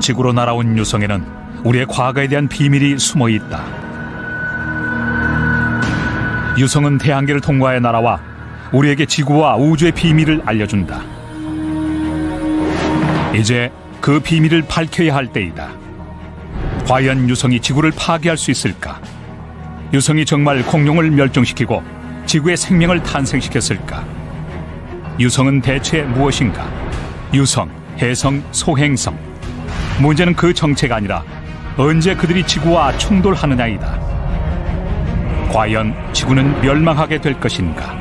지구로 날아온 유성에는 우리의 과거에 대한 비밀이 숨어 있다. 유성은 태양계를 통과해 날아와 우리에게 지구와 우주의 비밀을 알려준다. 이제 그 비밀을 밝혀야 할 때이다. 과연 유성이 지구를 파괴할 수 있을까? 유성이 정말 공룡을 멸종시키고 지구의 생명을 탄생시켰을까? 유성은 대체 무엇인가? 유성, 혜성, 소행성. 문제는 그 정체가 아니라 언제 그들이 지구와 충돌하느냐이다. 과연 지구는 멸망하게 될 것인가?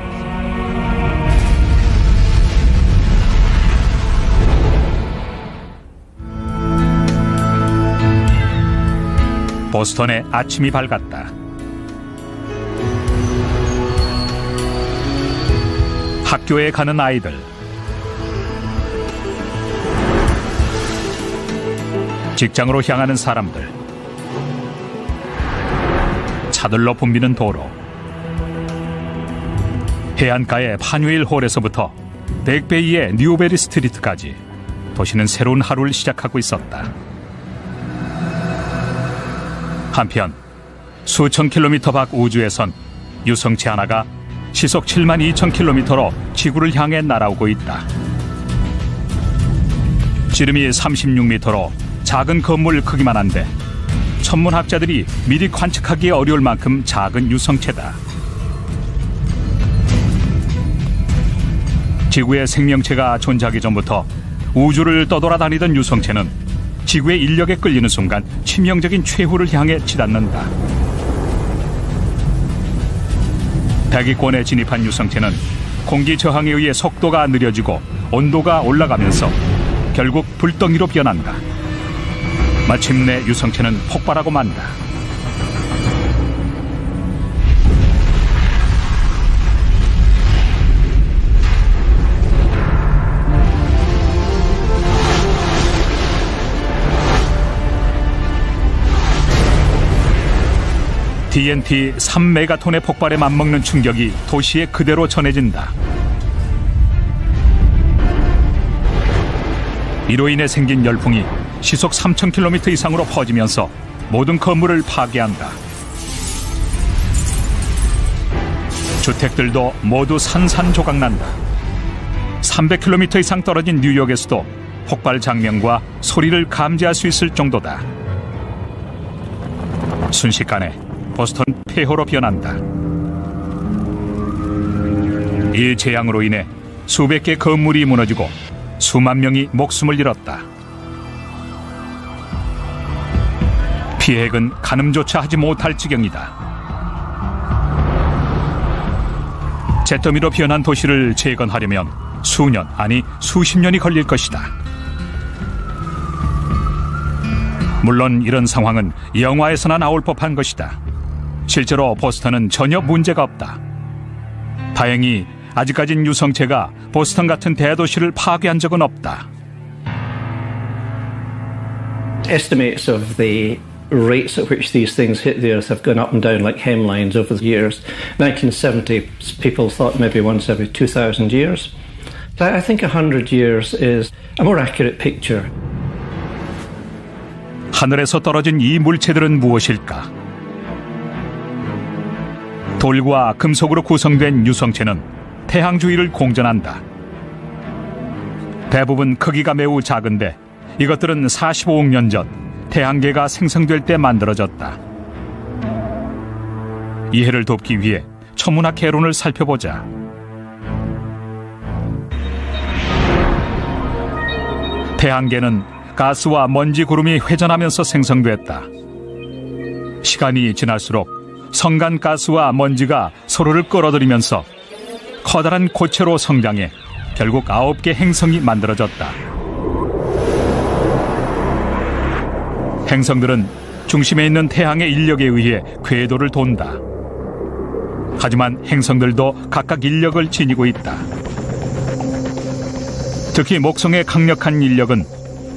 보스턴의 아침이 밝았다. 학교에 가는 아이들, 직장으로 향하는 사람들, 차들로 붐비는 도로, 해안가의 파뉴일 홀에서부터 덱베이의 뉴베리 스트리트까지 도시는 새로운 하루를 시작하고 있었다. 한편 수천 킬로미터 밖 우주에선 유성체 하나가 시속 72,000km로 지구를 향해 날아오고 있다. 지름이 36m로 작은 건물 크기만 한데 천문학자들이 미리 관측하기 어려울 만큼 작은 유성체다. 지구의 생명체가 존재하기 전부터 우주를 떠돌아다니던 유성체는 지구의 인력에 끌리는 순간 치명적인 최후를 향해 치닫는다. 대기권에 진입한 유성체는 공기 저항에 의해 속도가 느려지고 온도가 올라가면서 결국 불덩이로 변한다. 마침내 유성체는 폭발하고 만다. TNT 3메가톤의 폭발에 맞먹는 충격이 도시에 그대로 전해진다. 이로 인해 생긴 열풍이 시속 3,000km 이상으로 퍼지면서 모든 건물을 파괴한다. 주택들도 모두 산산조각난다. 300km 이상 떨어진 뉴욕에서도 폭발 장면과 소리를 감지할 수 있을 정도다. 순식간에 보스턴 폐허로 변한다. 이 재앙으로 인해 수백 개 건물이 무너지고 수만 명이 목숨을 잃었다. 피해액은 가늠조차 하지 못할 지경이다. 잿더미로 변한 도시를 재건하려면 수년, 아니 수십 년이 걸릴 것이다. 물론 이런 상황은 영화에서나 나올 법한 것이다. 실제로 보스턴은 전혀 문제가 없다. 다행히 아직까진 유성체가 보스턴 같은 대도시를 파괴한 적은 없다. Estimates of the rates at which these things hit the earth have gone up and down like hemlines over the years. 1970, people thought maybe once every 2,000 years. I think 100 years is a more accurate picture. 하늘에서 떨어진 이 물체들은 무엇일까? 돌과 금속으로 구성된 유성체는 태양 주위를 공전한다. 대부분 크기가 매우 작은데 이것들은 45억 년 전 태양계가 생성될 때 만들어졌다. 이해를 돕기 위해 천문학 개론을 살펴보자. 태양계는 가스와 먼지 구름이 회전하면서 생성됐다. 시간이 지날수록 성간 가스와 먼지가 서로를 끌어들이면서 커다란 고체로 성장해 결국 9개 행성이 만들어졌다. 행성들은 중심에 있는 태양의 인력에 의해 궤도를 돈다. 하지만 행성들도 각각 인력을 지니고 있다. 특히 목성의 강력한 인력은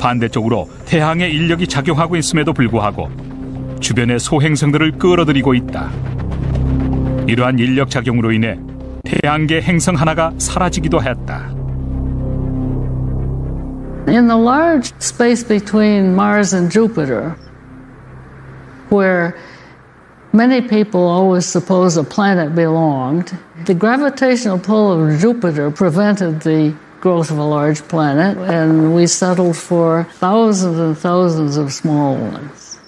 반대쪽으로 태양의 인력이 작용하고 있음에도 불구하고 주변의 소행성들을 끌어들이고 있다. 이러한 인력 작용으로 인해 태양계 행성 하나가 사라지기도 했다. In the large space between Mars and Jupiter, where many people always suppose a planet belonged, the gravitational pull of Jupiter prevented the growth of a large planet, and we settled for thousands and thousands of small ones.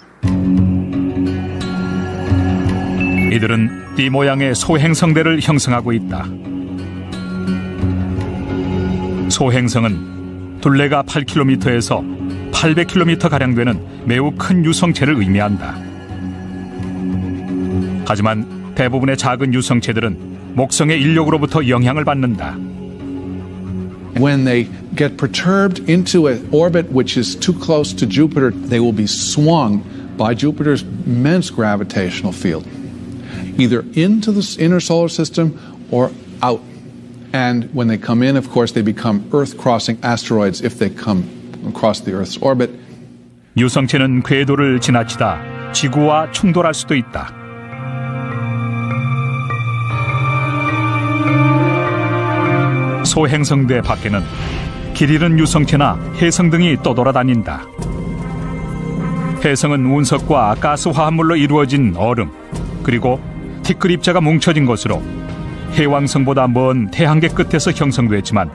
이들은 띠 모양의 소행성대를 형성하고 있다. 소행성은 둘레가 8km에서 800km가량 되는 매우 큰 유성체를 의미한다. 하지만 대부분의 작은 유성체들은 목성의 인력으로부터 영향을 받는다. When they get perturbed into an orbit which is too close to Jupiter, they will be swung by Jupiter's immense gravitational field, either into the inner solar system or out. And when they come in, of course, they become Earth-crossing asteroids if they come across the Earth's orbit. 유성체는 궤도를 지나치다 지구와 충돌할 수도 있다. 소행성대 밖에는 길 잃은 유성체나 혜성 등이 떠돌아다닌다. 혜성은 운석과 가스 화합물로 이루어진 얼음, 그리고 티끌 입자가 뭉쳐진 것으로 해왕성보다 먼 태양계 끝에서 형성됐지만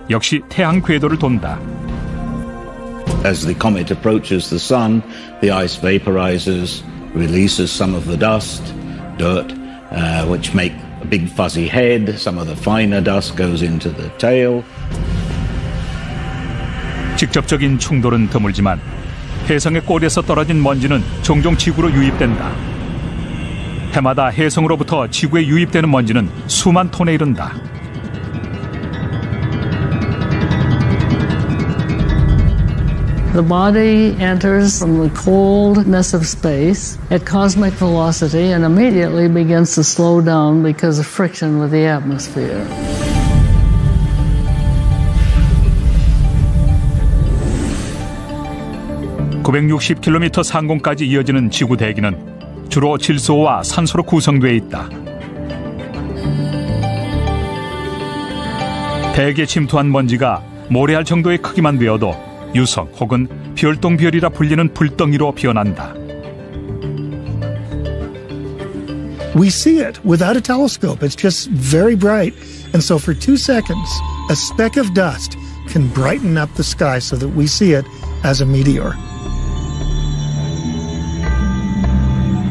역시 태양 궤도를 돈다. As the comet approaches the sun, the ice vaporizes, releases some of the dust, dirt, which make a big fuzzy head. Some of the finer dust goes into the tail. 직접적인 충돌은 드물지만 혜성의 꼴에서 떨어진 먼지는 종종 지구로 유입된다. 해마다 혜성으로부터 지구에 유입되는 먼지는 수만 톤에 이른다. The body enters from the coldness of space at cosmic velocity and immediately begins to slow down because of friction with the atmosphere. (960km) 상공까지 이어지는 지구 대기는 주로 질소와 산소로 구성되어 있다. 대기에 침투한 먼지가 모래알 정도의 크기만 되어도 유성 혹은 별똥별이라 불리는 불덩이로 변한다. We see it without a telescope. It's just very bright. And so for 2 seconds, a speck of dust can brighten up the sky so that we see it as a meteor.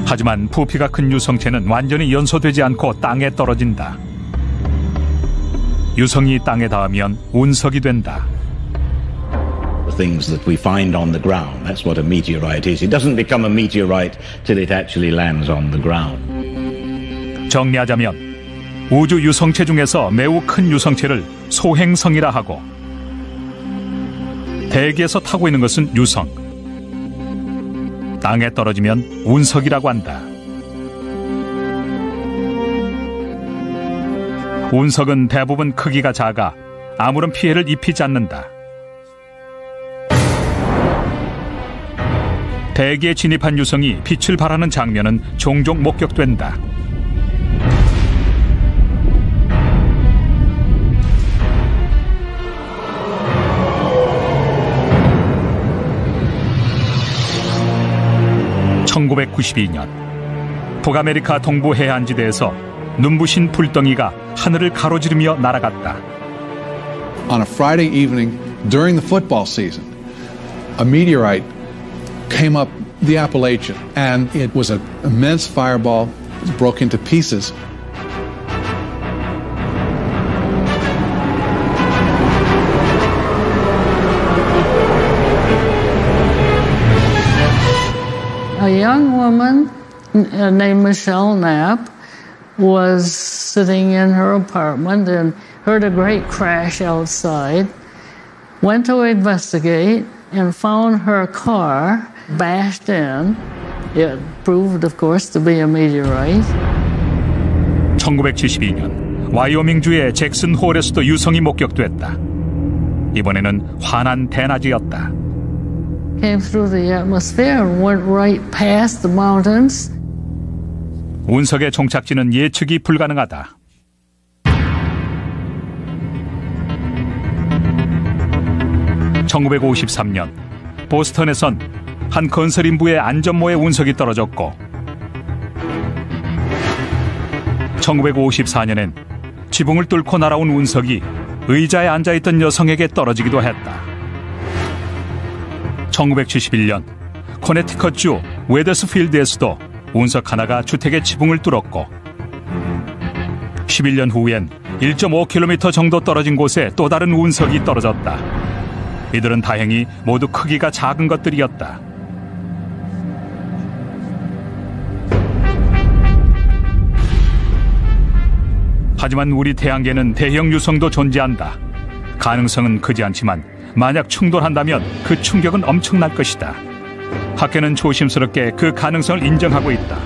하지만 부피가 큰 유성체는 완전히 연소되지 않고 땅에 떨어진다. 유성이 땅에 닿으면 운석이 된다. The things that we find on the ground, that's what a meteorite is. It doesn't become a meteorite till it actually lands on the ground. 정리하자면 우주 유성체 중에서 매우 큰 유성체를 소행성이라 하고 대기에서 타고 있는 것은 유성, 땅에 떨어지면 운석이라고 한다. 운석은 대부분 크기가 작아 아무런 피해를 입히지 않는다. 대기에 진입한 유성이 빛을 발하는 장면은 종종 목격된다. (1992년) 북아메리카 동부 해안지대에서 눈부신 불덩이가 하늘을 가로지르며 날아갔다. On a Friday evening during the football season, a meteorite came up the Appalachian, and it was an immense fireball. It broke into pieces. A young woman named Michelle Knapp was sitting in her apartment and heard a great crash outside, went to investigate, and found her car bashed in. It proved, of course, to be a meteorite. 1972년 와이오밍주의 잭슨 홀에서도 유성이 목격됐다. 이번에는 환한 대낮이었다. Came through the atmosphere and went right past the mountains. 운석의 종착지는 예측이 불가능하다. 1953년 보스턴에선 한 건설 인부의 안전모에 운석이 떨어졌고 1954년엔 지붕을 뚫고 날아온 운석이 의자에 앉아있던 여성에게 떨어지기도 했다. 1971년 코네티컷주 웨더스필드에서도 운석 하나가 주택의 지붕을 뚫었고 11년 후엔 1.5km 정도 떨어진 곳에 또 다른 운석이 떨어졌다. 이들은 다행히 모두 크기가 작은 것들이었다. 하지만 우리 태양계는 대형 유성도 존재한다. 가능성은 크지 않지만 만약 충돌한다면 그 충격은 엄청날 것이다. 학계는 조심스럽게 그 가능성을 인정하고 있다.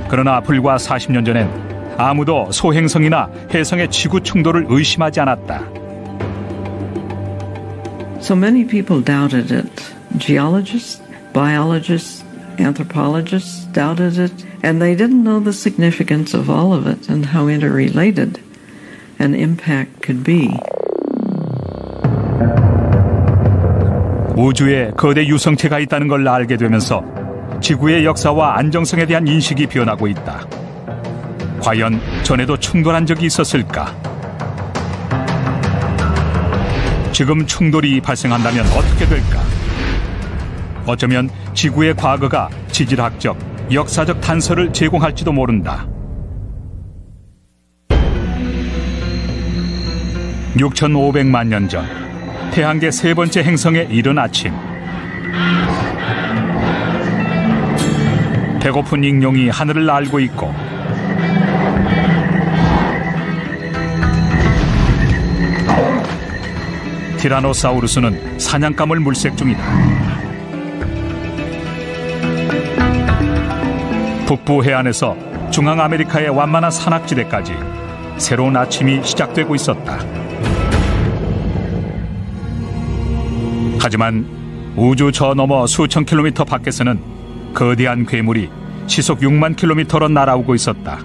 그러나 불과 40년 전엔 아무도 소행성이나 해성의 지구 충돌을 의심하지 않았다. So many people doubted it. Geologists, biologists, anthropologists doubted it, and they didn't know the significance of all of it and how interrelated an impact could be. 우주에 거대 유성체가 있다는 걸 알게 되면서 지구의 역사와 안정성에 대한 인식이 변하고 있다. 과연 전에도 충돌한 적이 있었을까? 지금 충돌이 발생한다면 어떻게 될까? 어쩌면 지구의 과거가 지질학적, 역사적 단서를 제공할지도 모른다. 6,500만 년 전, 태양계 세 번째 행성의 이른 아침. 배고픈 익룡이 하늘을 날고 있고 티라노사우루스는 사냥감을 물색 중이다. 북부 해안에서 중앙아메리카의 완만한 산악지대까지 새로운 아침이 시작되고 있었다. 하지만 우주 저 너머 수천 킬로미터 밖에서는 거대한 괴물이 시속 6만 킬로미터로 날아오고 있었다.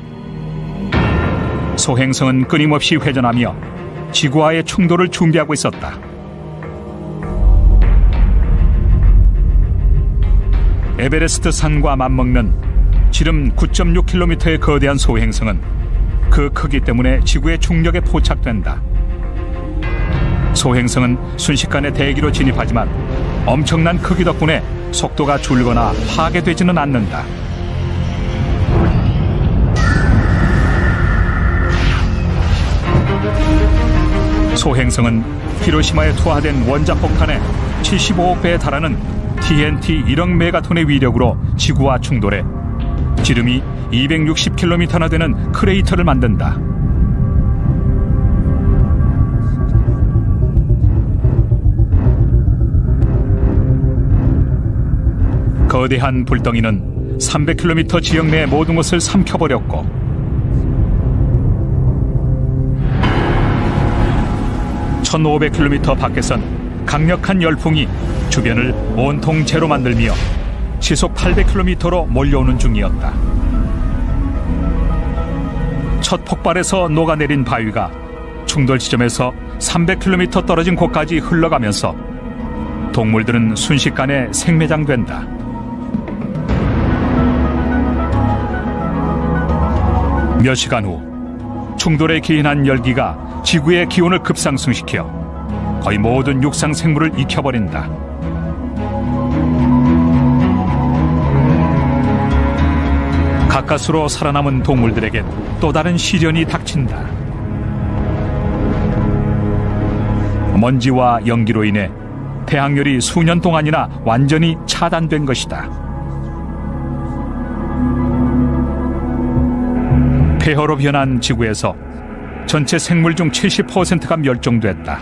소행성은 끊임없이 회전하며 지구와의 충돌을 준비하고 있었다. 에베레스트 산과 맞먹는 지름 9.6km의 거대한 소행성은 그 크기 때문에 지구의 중력에 포착된다. 소행성은 순식간에 대기로 진입하지만 엄청난 크기 덕분에 속도가 줄거나 파괴되지는 않는다. 소행성은 히로시마에 투하된 원자폭탄의 75억 배에 달하는 TNT 1억 메가톤의 위력으로 지구와 충돌해 지름이 260km나 되는 크레이터를 만든다. 거대한 불덩이는 300km 지역 내 모든 것을 삼켜버렸고 1500km 밖에선 강력한 열풍이 주변을 온통 재로 만들며 시속 800km로 몰려오는 중이었다. 첫 폭발에서 녹아내린 바위가 충돌 지점에서 300km 떨어진 곳까지 흘러가면서 동물들은 순식간에 생매장된다. 몇 시간 후 충돌에 기인한 열기가 지구의 기온을 급상승시켜 거의 모든 육상 생물을 익혀버린다. 가까스로 살아남은 동물들에겐 또 다른 시련이 닥친다. 먼지와 연기로 인해 태양열이 수년 동안이나 완전히 차단된 것이다. 폐허로 변한 지구에서 전체 생물 중 70%가 멸종됐다.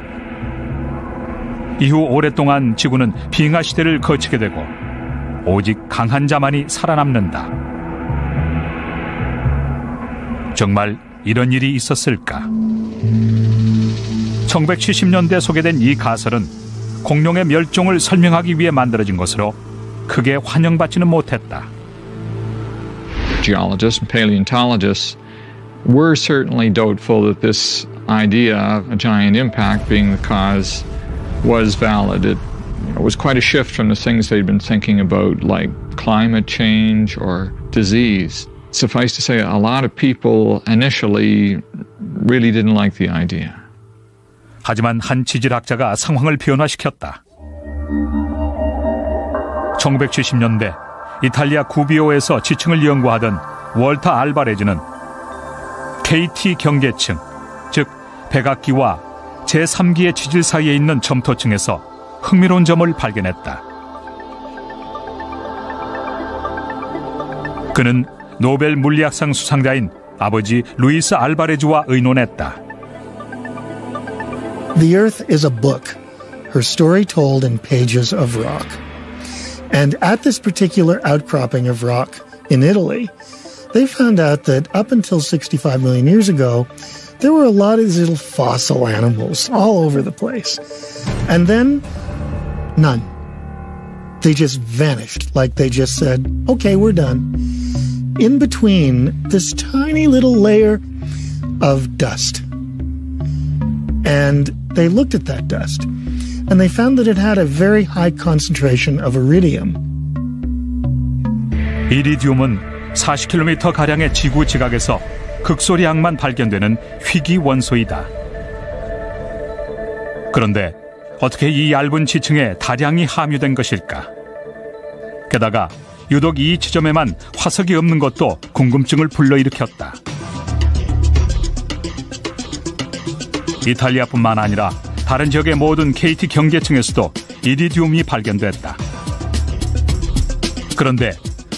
이후 오랫동안 지구는 빙하 시대를 거치게 되고 오직 강한 자만이 살아남는다. 정말 이런 일이 있었을까? 1970년대 소개된 이 가설은 공룡의 멸종을 설명하기 위해 만들어진 것으로 크게 환영받지는 못했다. Geologists and paleontologists were certainly doubtful that this idea of a giant impact being the cause was valid. It was quite a shift from the things they'd been thinking about, like climate change or disease. Suffice to say, a lot of people initially really didn't like the idea. 하지만 한 지질학자가 상황을 변화시켰다. 1970년대 이탈리아 구비오에서 지층을 연구하던 월터 알바레즈는 KT 경계층, 즉 백악기와 제3기의 지질 사이에 있는 점토층에서 흥미로운 점을 발견했다. 그는 노벨 물리학상 수상자인 아버지 루이스 알바레즈와 의논했다. The Earth is a book, her story told in pages of rock. And at this particular outcropping of rock in Italy, they found out that up until 65 million years ago, there were a lot of these little fossil animals all over the place. And then, none. They just vanished, like they just said, okay, we're done. In between this tiny little layer of dust. And they looked at that dust, and they found that it had a very high concentration of iridium. 이리디움은 40km가량의 지구 지각에서 극소량만 발견되는 희귀 원소이다. 그런데 어떻게 이 얇은 지층에 다량이 함유된 것일까? 게다가 유독 이 지점에만 화석이 없는 것도 궁금증을 불러일으켰다. 이탈리아뿐만 아니라 다른 지역의 모든 KT 경계층에서도 이리디움이 발견됐다. 그런데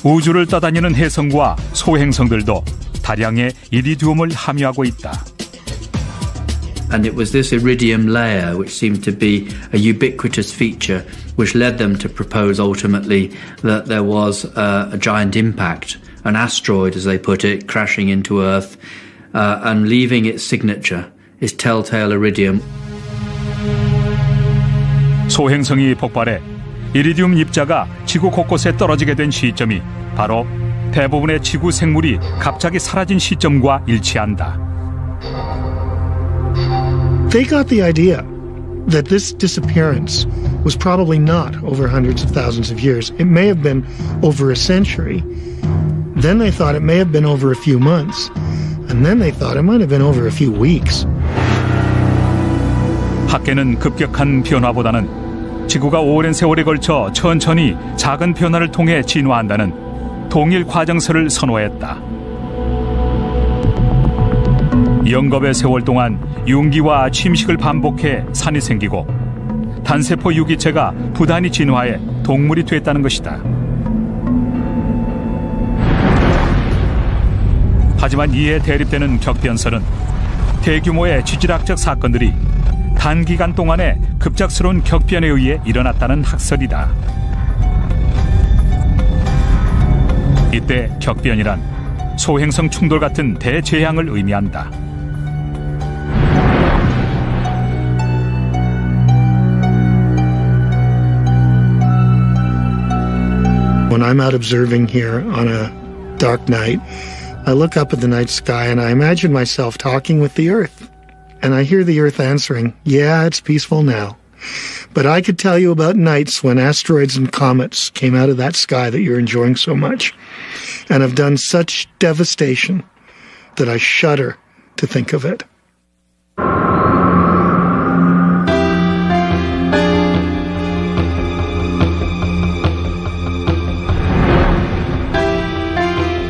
우주를 떠다니는 혜성과 소행성들도 다량의 이리디움을 함유하고 있다. And it was this iridium layer which seemed to be a ubiquitous feature which led them to propose ultimately that there was a giant impact, an asteroid as they put it, crashing into Earth and leaving its signature, its telltale iridium. 소행성이 폭발해 이리디움 입자가 지구 곳곳에 떨어지게 된 시점이 바로 대부분의 지구 생물이 갑자기 사라진 시점과 일치한다. They got the idea that this disappearance was probably not over hundreds of thousands of years. It may have been over a century. Then they thought it may have been over a few months. And then they thought it might have been over a few weeks. 학계는 급격한 변화보다는 지구가 오랜 세월에 걸쳐 천천히 작은 변화를 통해 진화한다는 동일 과정설을 선호했다. 영겁의 세월 동안 융기와 침식을 반복해 산이 생기고 단세포 유기체가 부단히 진화해 동물이 됐다는 것이다. 하지만 이에 대립되는 격변설은 대규모의 지질학적 사건들이 단기간 동안에 급작스러운 격변에 의해 일어났다는 학설이다. 이때 격변이란 소행성 충돌 같은 대재앙을 의미한다. When I'm out observing here on a dark night, I look up at the night sky and I imagine myself talking with the Earth. And I hear the Earth answering, yeah, it's peaceful now. But I could tell you about nights when asteroids and comets came out of that sky that you're enjoying so much and have done such devastation that I shudder to think of it.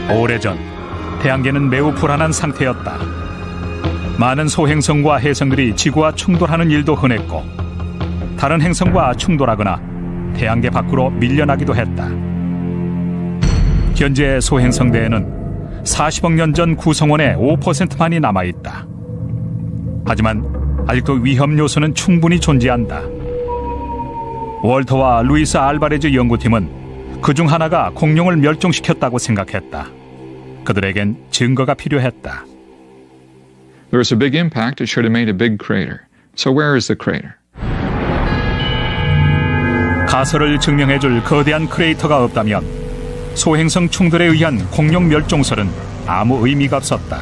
오래전 태양계는 매우 불안한 상태였다. 많은 소행성과 혜성들이 지구와 충돌하는 일도 흔했고 다른 행성과 충돌하거나 태양계 밖으로 밀려나기도 했다. 현재 소행성대에는 40억 년 전 구성원의 5%만이 남아있다. 하지만 아직도 위험 요소는 충분히 존재한다. 월터와 루이스 알바레즈 연구팀은 그중 하나가 공룡을 멸종시켰다고 생각했다. 그들에겐 증거가 필요했다. There was a big impact. It should have made a big crater. So where is the crater? 가설을 증명해줄 거대한 크레이터가 없다면 소행성 충돌에 의한 공룡 멸종설은 아무 의미가 없었다.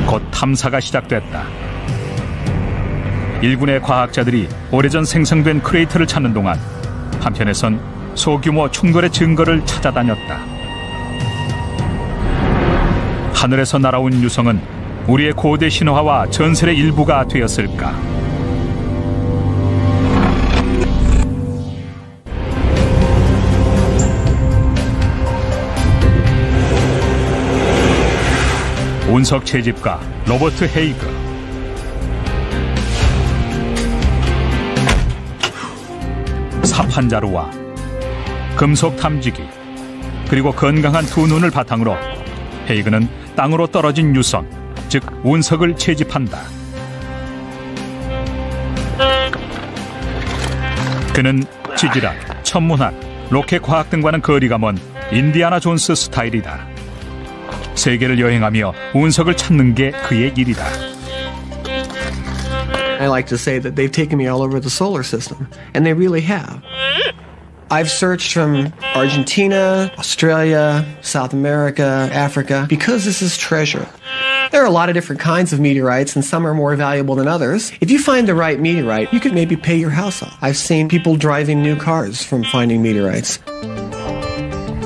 곧 탐사가 시작됐다. 일군의 과학자들이 오래전 생성된 크레이터를 찾는 동안 한편에선 소규모 충돌의 증거를 찾아다녔다. 하늘에서 날아온 유성은 우리의 고대 신화와 전설의 일부가 되었을까? 운석 채집가 로버트 헤이그. 사판자루와 금속 탐지기, 그리고 건강한 두 눈을 바탕으로 헤이그는 땅으로 떨어진 유성, 즉 운석을 채집한다. 그는 지질학, 천문학, 로켓 과학 등과는 거리가 먼 인디아나 존스 스타일이다. 세계를 여행하며 운석을 찾는 게 그의 일이다. I like to say that they've taken me all over the solar system, and they really have. I've searched from Argentina, Australia, South America, Africa, because this is treasure. There are a lot of different kinds of meteorites, and some are more valuable than others. If you find the right meteorite, you could maybe pay your house off. I've seen people driving new cars from finding meteorites.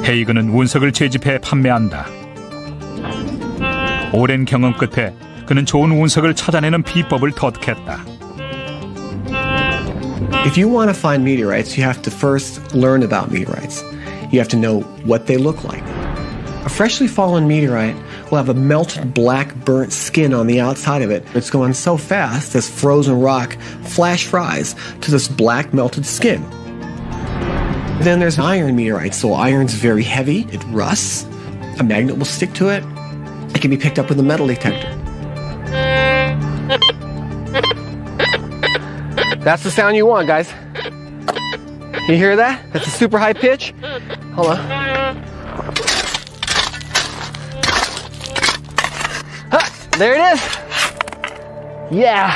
헤이그는 운석을 채집해 판매한다. 오랜 경험 끝에 그는 좋은 운석을 찾아내는 비법을 터득했다. If you want to find meteorites, you have to first learn about meteorites. You have to know what they look like. A freshly fallen meteorite will have a melted black burnt skin on the outside of it. It's going so fast, this frozen rock flash fries to this black melted skin. Then there's iron meteorites. So iron's very heavy, it rusts, a magnet will stick to it. It can be picked up with a metal detector. That's the sound you want, guys. You hear that? That's a super high pitch. Hold on. There it is. Yeah.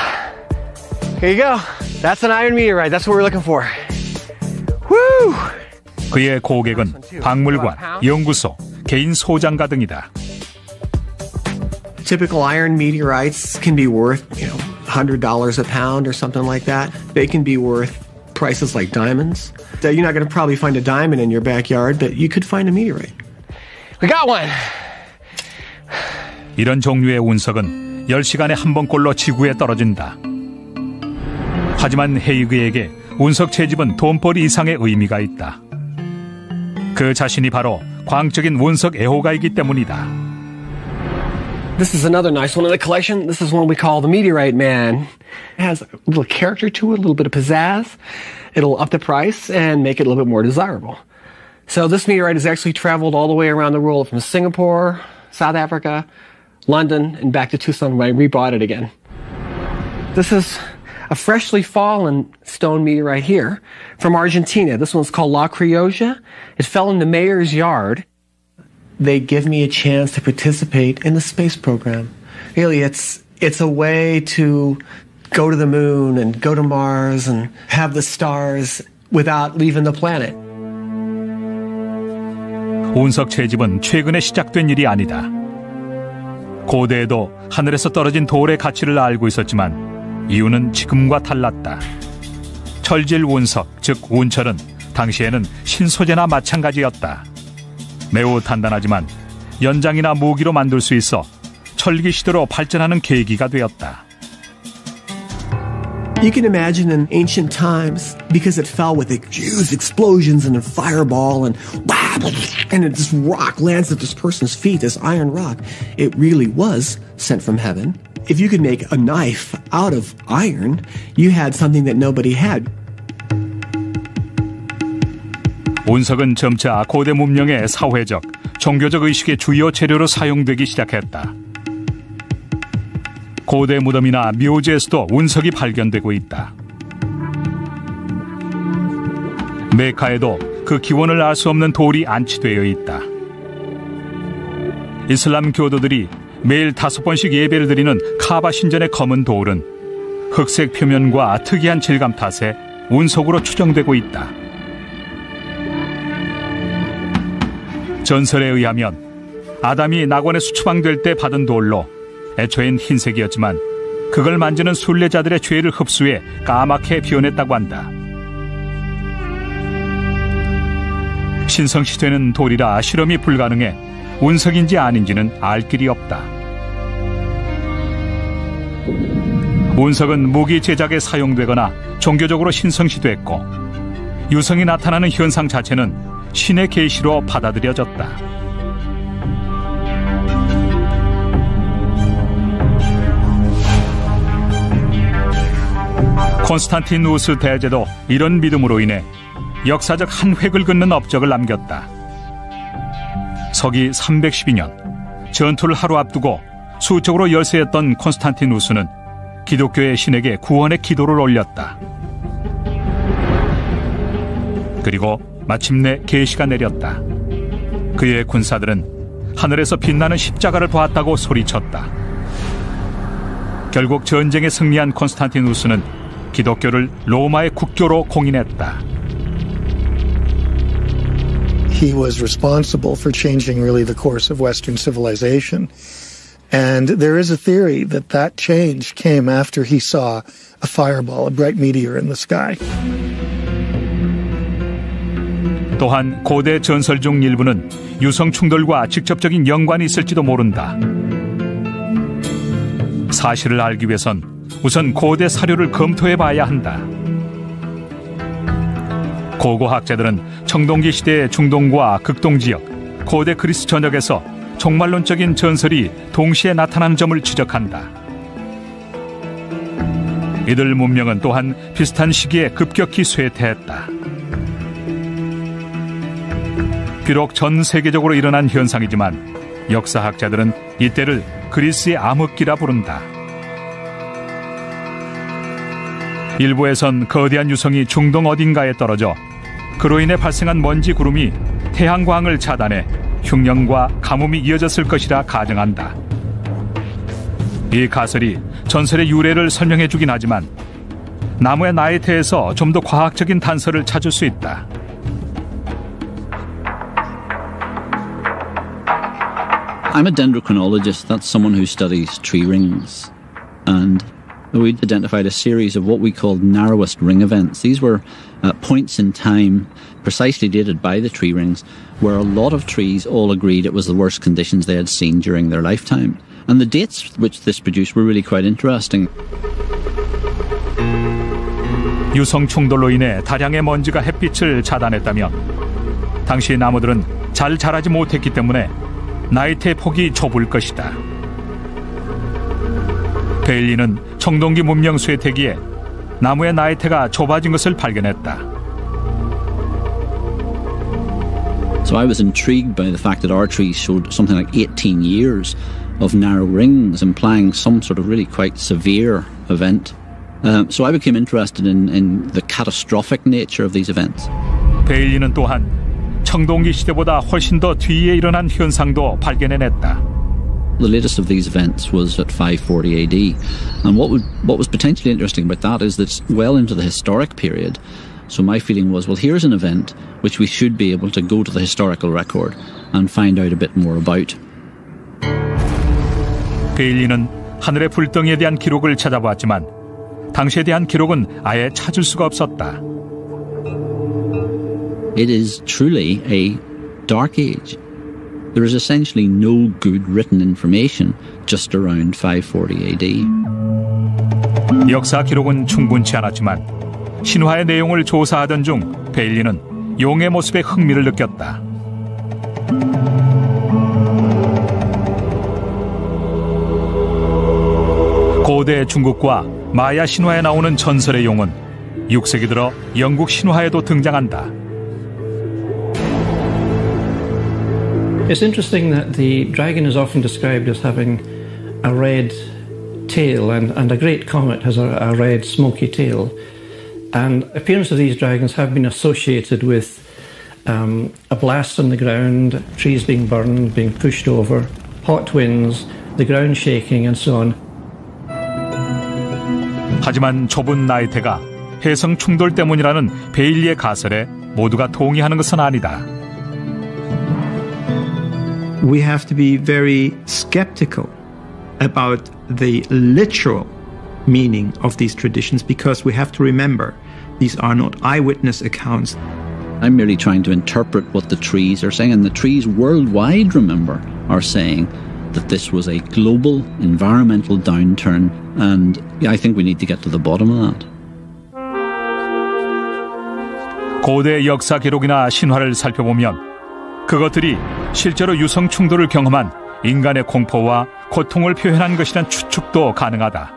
Here you go. That's an iron meteorite. That's what we're looking for. Woo! 그의 고객은 박물관, 연구소, 개인 소장가 등이다. Typical iron meteorites can be worth, $100 a pound or something like that. They can be worth prices like diamonds. You're not going to probably find a diamond in your backyard, but you could find a meteorite. We got one! 이런 종류의 운석은 10시간에 한 번꼴로 지구에 떨어진다. 하지만 헤이그에게 운석 채집은 돈벌이 이상의 의미가 있다. 그 자신이 바로 광적인 운석 애호가이기 때문이다. This is another nice one in the collection. This is one we call the Meteorite Man. It has a little character to it, a little bit of pizzazz. It'll up the price and make it a little bit more desirable. So this meteorite has actually traveled all the way around the world from Singapore, South Africa, London, and back to Tucson when I rebought it again. This is a freshly fallen stone meteorite here from Argentina. This one's called La Criolla. It fell in the mayor's yard. They give me a chance to participate in the space program. Really, it's a way to go to the moon and go to Mars and have the stars without leaving the planet. 운석 채집은 최근에 시작된 일이 아니다. 고대에도 하늘에서 떨어진 돌의 가치를 알고 있었지만 이유는 지금과 달랐다. 철질 운석, 즉 운철은 당시에는 신소재나 마찬가지였다. 매우 단단하지만 연장이나 무기로 만들 수 있어 철기 시대로 발전하는 계기가 되었다. You can imagine in ancient times, because it fell with huge explosions and a fireball and this rock lands at this person's feet, this iron rock, it really was sent from heaven. If you could make a knife out of iron, you had something that nobody had. 운석은 점차 고대 문명의 사회적, 종교적 의식의 주요 재료로 사용되기 시작했다. 고대 무덤이나 묘지에서도 운석이 발견되고 있다. 메카에도 그 기원을 알 수 없는 돌이 안치되어 있다. 이슬람 교도들이 매일 5번씩 예배를 드리는 카바 신전의 검은 돌은 흑색 표면과 특이한 질감 탓에 운석으로 추정되고 있다. 전설에 의하면 아담이 낙원에서 추방될 때 받은 돌로 애초엔 흰색이었지만 그걸 만지는 순례자들의 죄를 흡수해 까맣게 변했다고 한다. 신성시되는 돌이라 실험이 불가능해 운석인지 아닌지는 알 길이 없다. 운석은 무기 제작에 사용되거나 종교적으로 신성시됐고 유성이 나타나는 현상 자체는 신의 계시로 받아들여졌다. 콘스탄티누스 대제도 이런 믿음으로 인해 역사적 한 획을 긋는 업적을 남겼다. 서기 312년 전투를 하루 앞두고 수적으로 열세했던 콘스탄티누스는 기독교의 신에게 구원의 기도를 올렸다. 그리고 마침내 계시가 내렸다. 그의 군사들은 하늘에서 빛나는 십자가를 보았다고 소리쳤다. 결국 전쟁에 승리한 콘스탄티누스는 기독교를 로마의 국교로 공인했다. He was responsible for changing really the course of Western civilization. And there is a theory that that change came after he saw a fireball, a bright meteor in the sky. 또한 고대 전설 중 일부는 유성 충돌과 직접적인 연관이 있을지도 모른다. 사실을 알기 위해선 우선 고대 사료를 검토해 봐야 한다. 고고학자들은 청동기 시대의 중동과 극동지역, 고대 그리스 전역에서 종말론적인 전설이 동시에 나타나는 점을 지적한다. 이들 문명은 또한 비슷한 시기에 급격히 쇠퇴했다. 비록 전 세계적으로 일어난 현상이지만 역사학자들은 이때를 그리스의 암흑기라 부른다. 일부에선 거대한 유성이 중동 어딘가에 떨어져 그로 인해 발생한 먼지 구름이 태양광을 차단해 흉년과 가뭄이 이어졌을 것이라 가정한다. 이 가설이 전설의 유래를 설명해 주긴 하지만 나무의 나이테에서 좀 더 과학적인 단서를 찾을 수 있다. I'm a dendrochronologist. That's someone who studies tree rings. And we identified a series of what we called narrowest ring events. These were points in time precisely dated by the tree rings where a lot of trees all agreed it was the worst conditions they had seen during their lifetime. And the dates which this produced were really quite interesting. 유성 충돌로 인해 다량의 먼지가 햇빛을 차단했다며 당시 나무들은 잘 자라지 못했기 때문에 나이테의 폭이 좁을 것이다. 베일리는 청동기 문명 쇠퇴기에 나무의 나이테가 좁아진 것을 발견했다. So I was intrigued by the fact that our trees showed something like 18 years of narrow rings, implying some sort of really quite severe event. So I became interested in the catastrophic nature of these events. 베일리는 또한 청동기 시대보다 훨씬 더 뒤에 일어난 현상도 발견해냈다. The latest of these events was at 540 AD, and what was potentially interesting about that is that it's well into the historic period. So my feeling was, well, here's an event which we should be able to go to the historical record and find out a bit more about. 베일리는 하늘의 불덩이에 대한 기록을 찾아봤지만 당시에 대한 기록은 아예 찾을 수가 없었다. It is truly a dark age. There is essentially no good written information just around 540 AD. 역사 기록은 충분치 않았지만 신화의 내용을 조사하던 중 베일리는 용의 모습에 흥미를 느꼈다. 고대 중국과 마야 신화에 나오는 전설의 용은 6세기 들어 영국 신화에도 등장한다. It's interesting that the dragon is often described as having a red tail, and a great comet has a red smoky tail. And appearance of these dragons have been associated with a blast on the ground, trees being burned, being pushed over, hot winds, the ground shaking, and so on. 하지만 좁은 나이테가 해성 충돌 때문이라는 베일리의 가설에 모두가 동의하는 것은 아니다. We have to be very skeptical about the literal meaning of these traditions, because we have to remember these are not eyewitness accounts. I'm merely trying to interpret what the trees are saying, and the trees worldwide, remember, are saying that this was a global environmental downturn, and I think we need to get to the bottom of that. 고대 역사 기록이나 신화를 살펴보면 그것들이 실제로 유성 충돌을 경험한 인간의 공포와 고통을 표현한 것이란 추측도 가능하다.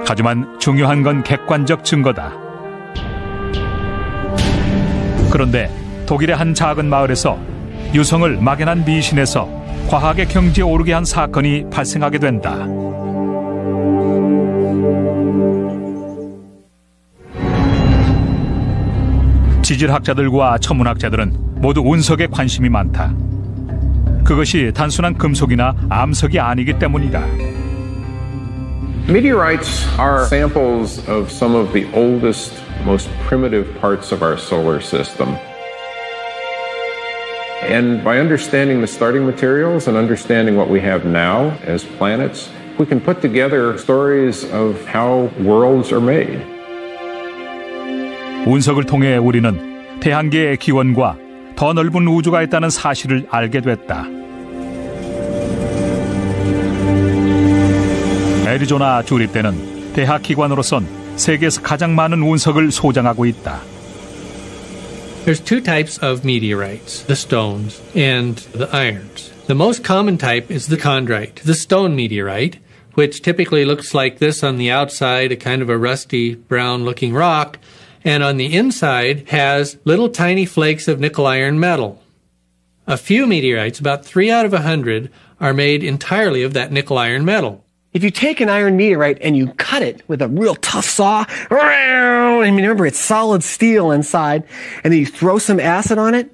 하지만 중요한 건 객관적 증거다. 그런데 독일의 한 작은 마을에서 유성을 막연한 미신에서 과학의 경지에 오르게 한 사건이 발생하게 된다. 지질학자들과 천문학자들은 모두 운석에 관심이 많다. 그것이 단순한 금속이나 암석이 아니기 때문이다. Meteorites are samples of some of the oldest, most primitive parts of our solar system. And by understanding the starting materials and understanding what we have now as planets, we can put together stories of how worlds are made. 운석을 통해 우리는 태양계의 기원과 더 넓은 우주가 있다는 사실을 알게 됐다. 애리조나 주립대는 대학 기관으로선 세계에서 가장 많은 운석을 소장하고 있다. There's two types of meteorites, the stones and the irons. The most common type is the chondrite, the stone meteorite, which typically looks like this on the outside, a kind of a rusty brown-looking rock, and on the inside has little tiny flakes of nickel-iron metal. A few meteorites, about 3 out of 100, are made entirely of that nickel-iron metal. If you take an iron meteorite and you cut it with a real tough saw, and remember it's solid steel inside, and then you throw some acid on it,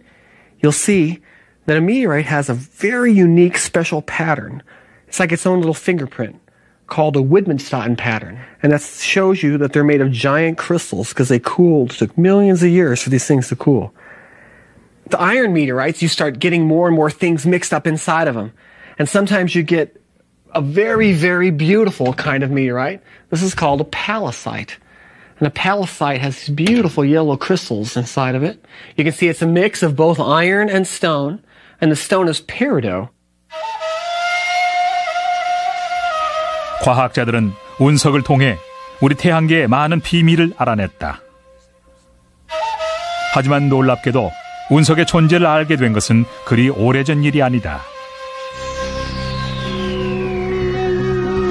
you'll see that a meteorite has a very unique special pattern. It's like its own little fingerprint called a Widmanstatten pattern. And that shows you that they're made of giant crystals because they cooled. It took millions of years for these things to cool. The iron meteorites, you start getting more and more things mixed up inside of them. And sometimes you get a very, very beautiful kind of meteorite. This is called a palisite. And a palisite has beautiful yellow crystals inside of it. You can see it's a mix of both iron and stone, and the stone is peridot. 과학자들은 운석을 통해 우리 태양계의 많은 비밀을 알아냈다. 하지만 놀랍게도 운석의 존재를 알게 된 것은 그리 오래전 일이 아니다.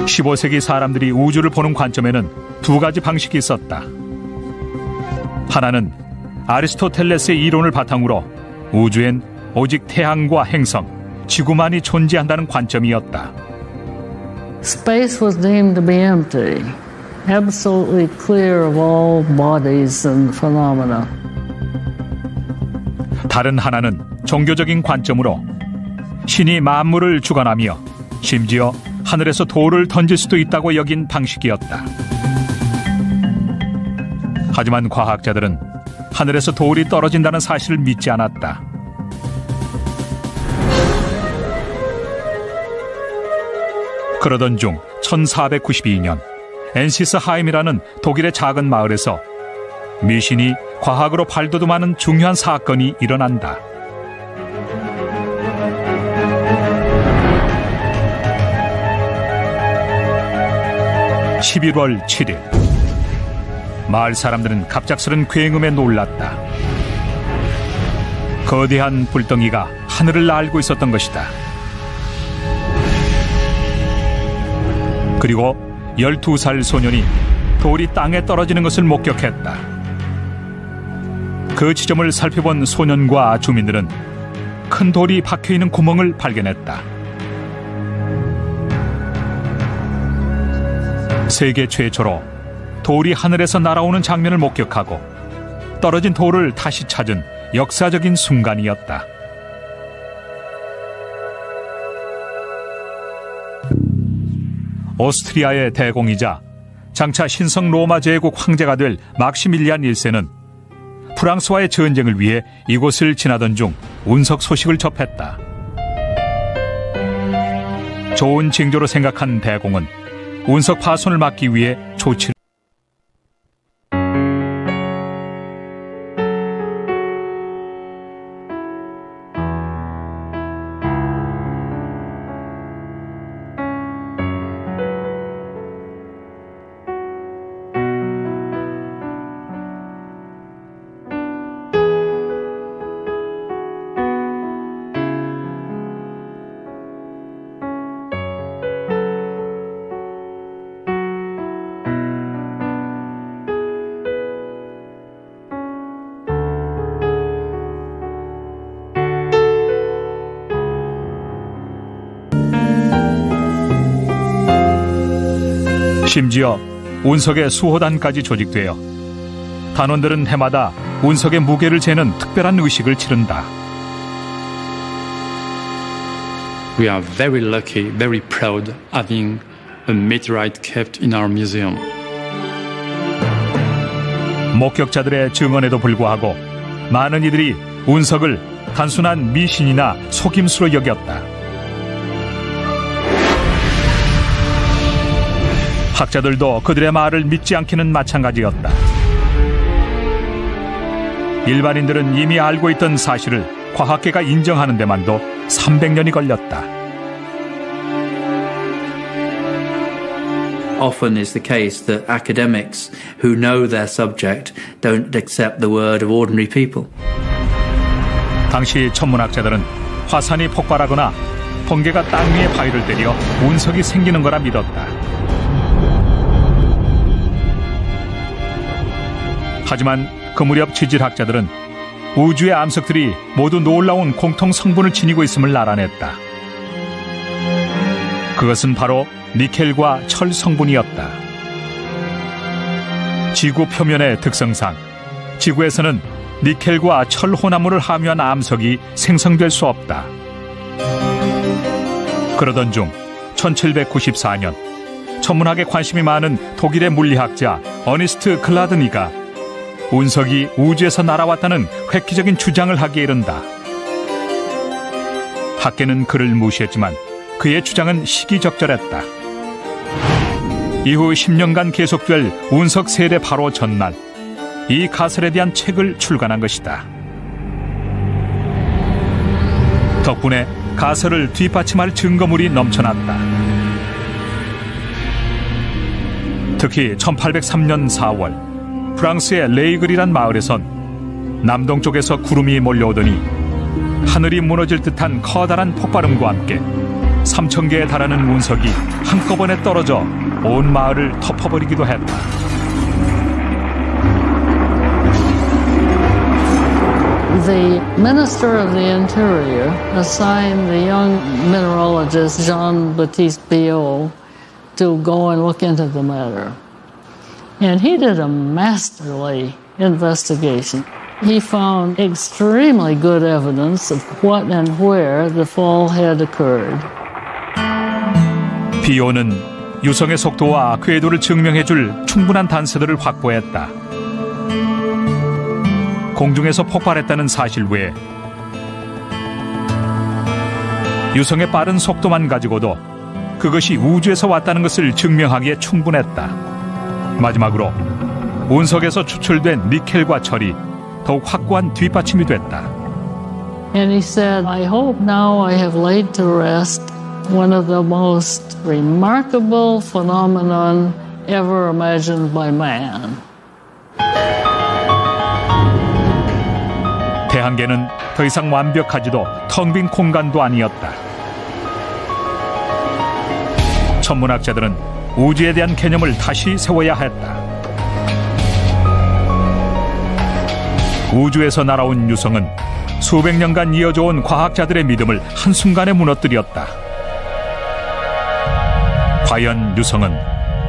15세기 사람들이 우주를 보는 관점에는 두 가지 방식이 있었다. 하나는 아리스토텔레스의 이론을 바탕으로 우주엔 오직 태양과 행성, 지구만이 존재한다는 관점이었다. Space was deemed to be empty, absolutely clear of all bodies and phenomena. 다른 하나는 종교적인 관점으로 신이 만물을 주관하며 심지어 하늘에서 돌을 던질 수도 있다고 여긴 방식이었다. 하지만 과학자들은 하늘에서 돌이 떨어진다는 사실을 믿지 않았다. 그러던 중 1492년 엔시스하임이라는 독일의 작은 마을에서 미신이 과학으로 발돋움하는 중요한 사건이 일어난다. 11월 7일 마을 사람들은 갑작스런 굉음에 놀랐다. 거대한 불덩이가 하늘을 날고 있었던 것이다. 그리고 12살 소년이 돌이 땅에 떨어지는 것을 목격했다. 그 지점을 살펴본 소년과 주민들은 큰 돌이 박혀있는 구멍을 발견했다. 세계 최초로 돌이 하늘에서 날아오는 장면을 목격하고 떨어진 돌을 다시 찾은 역사적인 순간이었다. 오스트리아의 대공이자 장차 신성 로마 제국 황제가 될 막시밀리안 1세는 프랑스와의 전쟁을 위해 이곳을 지나던 중 운석 소식을 접했다. 좋은 징조로 생각한 대공은 운석 파손을 막기 위해 조치를 심지어 운석의 수호단까지 조직되어 단원들은 해마다 운석의 무게를 재는 특별한 의식을 치른다. We are very lucky, very proud having a meteorite kept in our museum. 목격자들의 증언에도 불구하고 많은 이들이 운석을 단순한 미신이나 속임수로 여겼다. 학자들도 그들의 말을 믿지 않기는 마찬가지였다. 일반인들은 이미 알고 있던 사실을 과학계가 인정하는 데만도 300년이 걸렸다. Often is the case that academics who know their subject don't accept the word of ordinary people. 당시 천문학자들은 화산이 폭발하거나 번개가 땅 위에 바위를 때려 운석이 생기는 거라 믿었다. 하지만 그 무렵 지질학자들은 우주의 암석들이 모두 놀라운 공통 성분을 지니고 있음을 알아냈다. 그것은 바로 니켈과 철 성분이었다. 지구 표면의 특성상 지구에서는 니켈과 철 혼합물을 함유한 암석이 생성될 수 없다. 그러던 중 1794년 천문학에 관심이 많은 독일의 물리학자 어니스트 클라드니가 운석이 우주에서 날아왔다는 획기적인 주장을 하기에 이른다. 학계는 그를 무시했지만 그의 주장은 시기적절했다. 이후 10년간 계속될 운석 세례 바로 전날 이 가설에 대한 책을 출간한 것이다. 덕분에 가설을 뒷받침할 증거물이 넘쳐났다. 특히 1803년 4월 프랑스의 레이글이란 마을에선 남동쪽에서 구름이 몰려오더니 하늘이 무너질 듯한 커다란 폭발음과 함께 3,000개에 달하는 운석이 한꺼번에 떨어져 온 마을을 덮어버리기도 했다. The Minister of the Interior assigned the young mineralogist Jean-Baptiste Biot to go and look into the matter. And he did a masterly investigation. He found extremely good evidence of what and where the fall had occurred. 비오는 유성의 속도와 궤도를 증명해줄 충분한 단서들을 확보했다. 공중에서 폭발했다는 사실 외에 유성의 빠른 속도만 가지고도 그것이 우주에서 왔다는 것을 증명하기에 충분했다. 마지막으로 운석에서 추출된 니켈과 철이 더욱 확고한 뒷받침이 됐다. And he said, I hope now I have laid to rest one of the most remarkable phenomenon ever imagined by man. 대한계는 더 이상 완벽하지도 텅 빈 공간도 아니었다. 천문학자들은 우주에 대한 개념을 다시 세워야 했다. 우주에서 날아온 유성은 수백 년간 이어져온 과학자들의 믿음을 한순간에 무너뜨렸다. 과연 유성은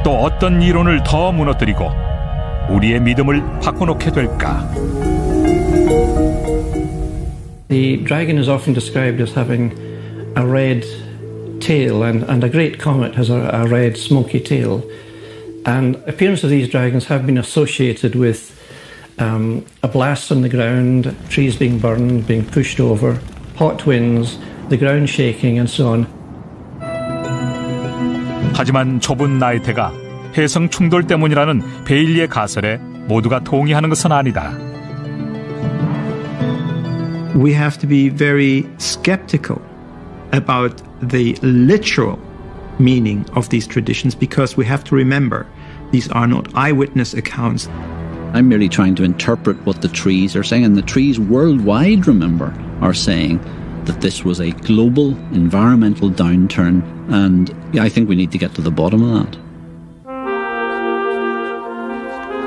또 어떤 이론을 더 무너뜨리고 우리의 믿음을 바꿔놓게 될까? The dragon is often described as having a red tail, and a great comet has a red smoky tail. And appearance of these dragons have been associated with a blast on the ground, trees being burned, being pushed over, hot winds, the ground shaking, and so on. 하지만 좁은 나이테가 해성 충돌 때문이라는 베일리의 가설에 모두가 동의하는 것은 아니다. We have to be very skeptical about the literal meaning of these traditions because we have to remember these are not eyewitness accounts. I'm merely trying to interpret what the trees are saying, and the trees worldwide, remember, are saying that this was a global environmental downturn, and I think we need to get to the bottom of that.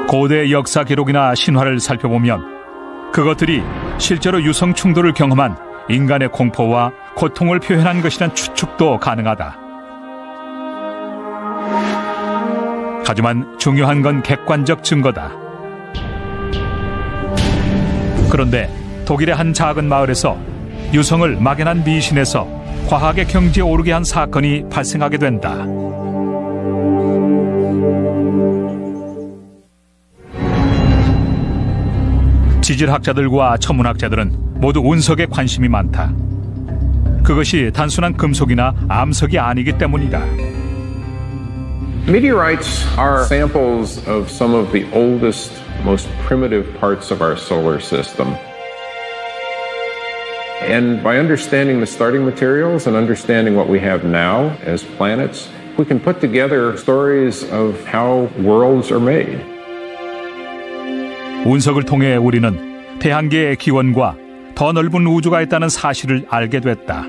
고대 역사 기록이나 신화를 살펴보면 그것들이 실제로 유성 충돌을 경험한 인간의 공포와 고통을 표현한 것이란 추측도 가능하다. 하지만 중요한 건 객관적 증거다. 그런데 독일의 한 작은 마을에서 유성을 막연한 미신에서 과학의 경지에 오르게 한 사건이 발생하게 된다. 지질학자들과 천문학자들은 모두 운석에 관심이 많다. 그것이 단순한 금속이나 암석이 아니기 때문이다. Meteorites are samples of some of the oldest, most primitive parts of our solar system. And by understanding the starting materials and understanding what we have now as planets, we can put together stories of how worlds are made. 운석을 통해 우리는 태양계의 기원과 더 넓은 우주가 있다는 사실을 알게 됐다.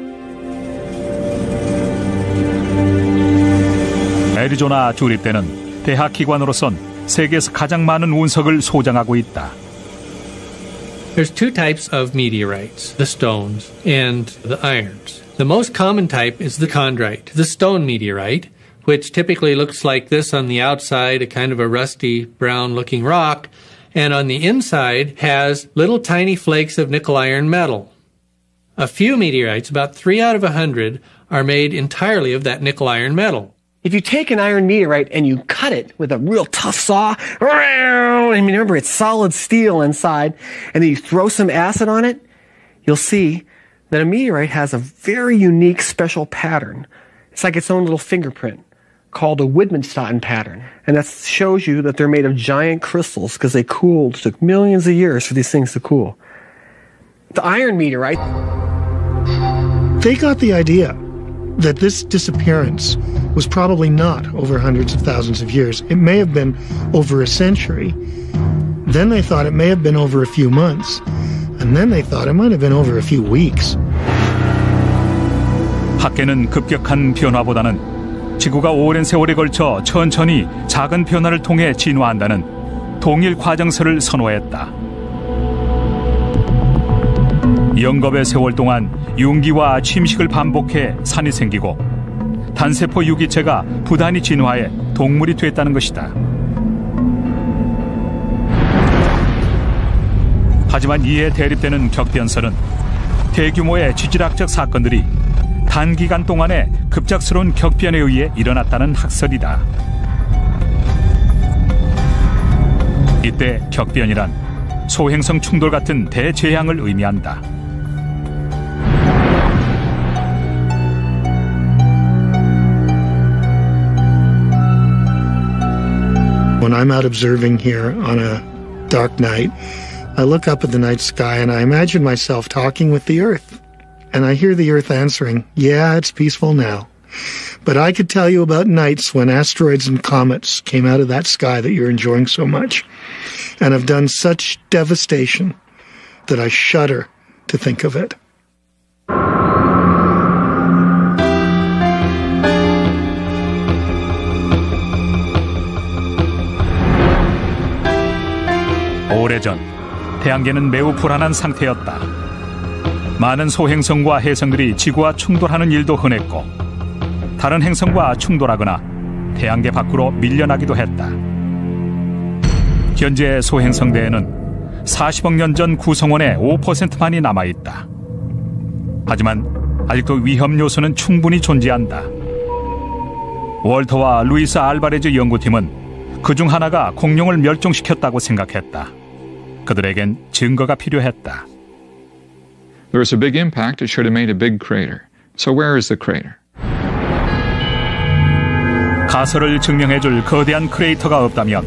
애리조나 주립대는 대학 기관으로선 세계에서 가장 많은 운석을 소장하고 있다. There's two types of meteorites, the stones and the irons. The most common type is the chondrite, the stone meteorite, which typically looks like this on the outside, a kind of a rusty brown-looking rock, and on the inside has little tiny flakes of nickel-iron metal. A few meteorites, about 3 out of 100, are made entirely of that nickel-iron metal. If you take an iron meteorite and you cut it with a real tough saw, and remember it's solid steel inside, and then you throw some acid on it, you'll see that a meteorite has a very unique special pattern. It's like its own little fingerprint called a Widmanstatten pattern. And that shows you that they're made of giant crystals because they cooled. It took millions of years for these things to cool. The iron meteorite. They got the idea that this disappearance was probably not over hundreds of thousands of years. It may have been over a century. Then they thought it may have been over a few months. And then they thought it might have been over a few weeks. 학계는 급격한 변화보다는 지구가 오랜 세월에 걸쳐 천천히 작은 변화를 통해 진화한다는 동일 과정설을 선호했다. 영겁의 세월 동안 융기와 침식을 반복해 산이 생기고 단세포 유기체가 부단히 진화해 동물이 됐다는 것이다. 하지만 이에 대립되는 격변설은 대규모의 지질학적 사건들이 단기간 동안에 급작스러운 격변에 의해 일어났다는 학설이다. 이때 격변이란 소행성 충돌 같은 대재앙을 의미한다. When I'm out observing here on a dark night, I look up at the night sky and I imagine myself talking with the earth. And I hear the earth answering, yeah, it's peaceful now. But I could tell you about nights when asteroids and comets came out of that sky that you're enjoying so much and have done such devastation that I shudder to think of it. 오래전 태양계는 매우 불안한 상태였다. 많은 소행성과 해성들이 지구와 충돌하는 일도 흔했고 다른 행성과 충돌하거나 태양계 밖으로 밀려나기도 했다. 현재 소행성대에는 40억 년 전 구성원의 5%만이 남아있다. 하지만 아직도 위험 요소는 충분히 존재한다. 월터와 루이스 알바레즈 연구팀은 그중 하나가 공룡을 멸종시켰다고 생각했다. 그들에겐 증거가 필요했다. There was a big impact. It should have made a big crater. So where is the crater? 사설을 증명해줄 거대한 크레이터가 없다면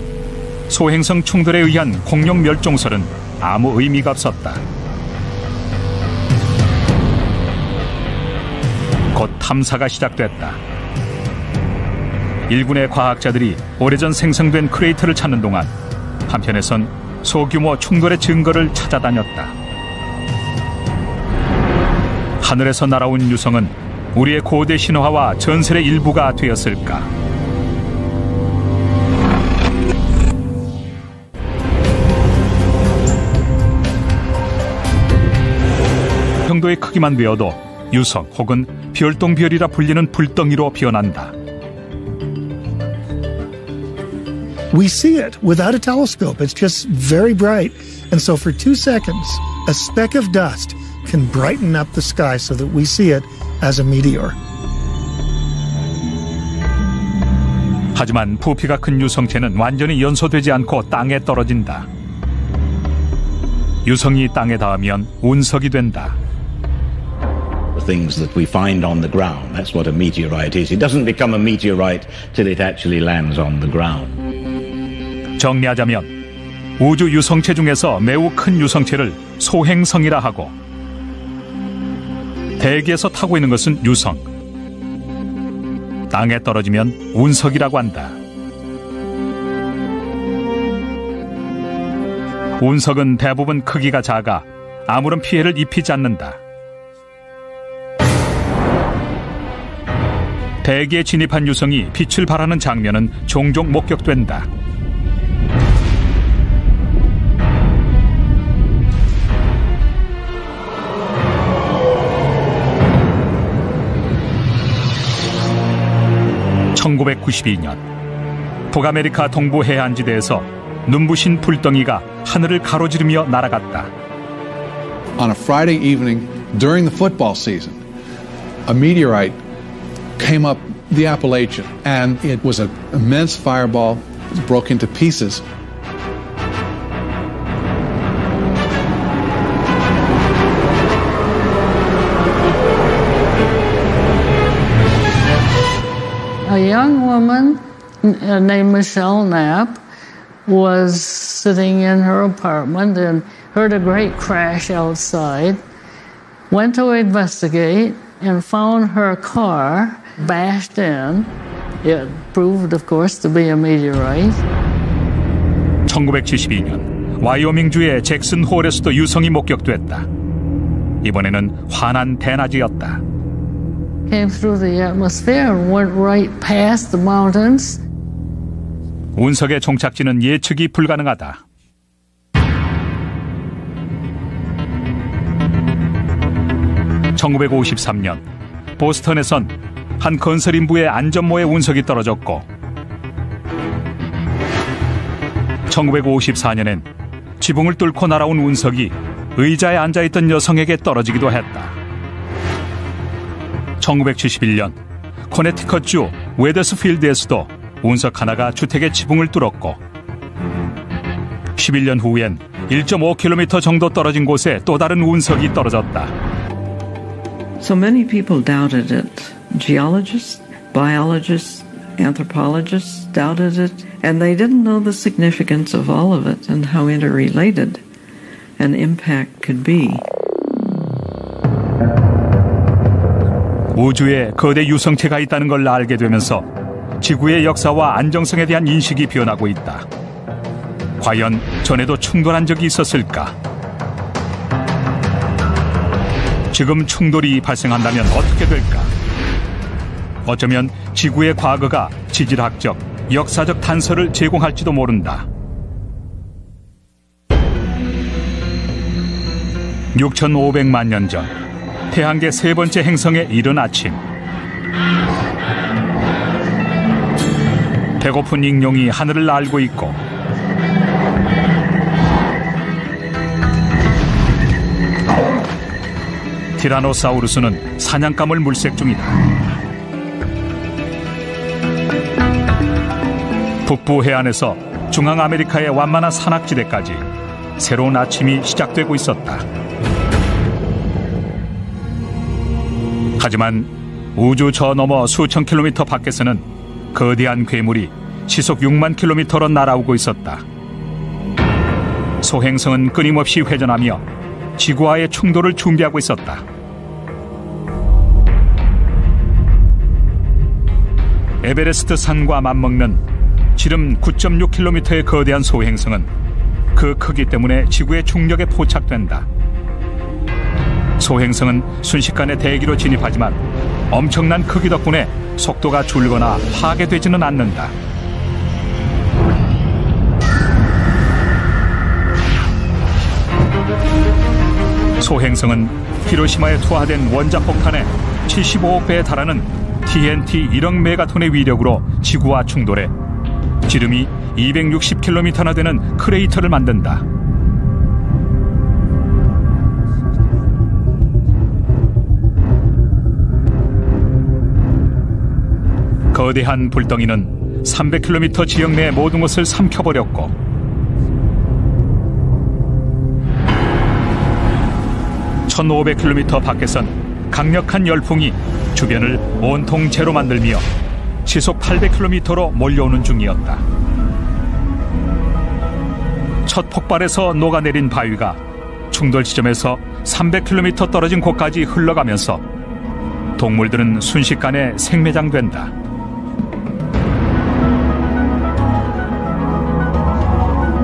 소행성 충돌에 의한 공룡 멸종설은 아무 의미가 없었다. 곧 탐사가 시작됐다. 일군의 과학자들이 오래전 생성된 크레이터를 찾는 동안 한편에선 소규모 충돌의 증거를 찾아다녔다. 하늘에서 날아온 유성은 우리의 고대 신화와 전설의 일부가 되었을까? 정도의 크기만 되어도 유성 혹은 별똥별이라 불리는 불덩이로 변한다. We see it without a telescope. It's just very bright. And so for 2 seconds, a speck of dust can brighten up the sky so that we see it as a meteor. 하지만 부피가 큰 유성체는 완전히 연소되지 않고 땅에 떨어진다. 유성이 땅에 닿으면 운석이 된다. The things that we find on the ground, that's what a meteorite is. It doesn't become a meteorite till it actually lands on the ground. 정리하자면 우주 유성체 중에서 매우 큰 유성체를 소행성이라 하고 대기에서 타고 있는 것은 유성, 땅에 떨어지면 운석이라고 한다. 운석은 대부분 크기가 작아 아무런 피해를 입히지 않는다. 대기에 진입한 유성이 빛을 발하는 장면은 종종 목격된다. (1992년) 북아메리카 동부 해안지대에서 눈부신 불덩이가 하늘을 가로지르며 날아갔다. On a Friday evening during the football season, a meteorite came up the Appalachian, and it was an immense fireball. It broke into pieces. A young woman named Michelle Knapp was sitting in her apartment and heard a great crash outside, went to investigate, and found her car bashed in. It proved, of course, to be a meteorite. 1972년 와이오밍주의 잭슨 홀에서도 유성이 목격됐다. 이번에는 환한 대낮이었다. Came through the atmosphere and went right past the mountains. 운석의 종착지는 예측이 불가능하다. (1953년) 보스턴에선 한 건설 인부의 안전모에 운석이 떨어졌고 1954년엔 지붕을 뚫고 날아온 운석이 의자에 앉아있던 여성에게 떨어지기도 했다. 1971년 코네티컷주 웨더스필드에서도 운석 하나가 주택의 지붕을 뚫었고 11년 후엔 1.5km 정도 떨어진 곳에 또 다른 운석이 떨어졌다. So many people doubted it. Geologists, biologists, anthropologists doubted it, and they didn't know the significance of all of it and how interrelated an impact could be. 우주에 거대 유성체가 있다는 걸 알게 되면서 지구의 역사와 안정성에 대한 인식이 변하고 있다. 과연 전에도 충돌한 적이 있었을까? 지금 충돌이 발생한다면 어떻게 될까? 어쩌면 지구의 과거가 지질학적, 역사적 단서를 제공할지도 모른다. 6,500만 년 전 태양계 세 번째 행성의 이른 아침, 배고픈 익룡이 하늘을 날고 있고 티라노사우루스는 사냥감을 물색 중이다. 북부 해안에서 중앙아메리카의 완만한 산악지대까지 새로운 아침이 시작되고 있었다. 하지만 우주 저 너머 수천 킬로미터 밖에서는 거대한 괴물이 시속 6만 킬로미터로 날아오고 있었다. 소행성은 끊임없이 회전하며 지구와의 충돌을 준비하고 있었다. 에베레스트 산과 맞먹는 지름 9.6km의 거대한 소행성은 그 크기 때문에 지구의 중력에 포착된다. 소행성은 순식간에 대기로 진입하지만 엄청난 크기 덕분에 속도가 줄거나 파괴되지는 않는다. 소행성은 히로시마에 투하된 원자폭탄의 75억 배에 달하는 TNT 1억 메가톤의 위력으로 지구와 충돌해 지름이 260km나 되는 크레이터를 만든다. 거대한 불덩이는 300km 지역 내 모든 것을 삼켜버렸고 1500km 밖에선 강력한 열풍이 주변을 온통 재로 만들며 시속 800km로 몰려오는 중이었다. 첫 폭발에서 녹아내린 바위가 충돌 지점에서 300km 떨어진 곳까지 흘러가면서 동물들은 순식간에 생매장된다.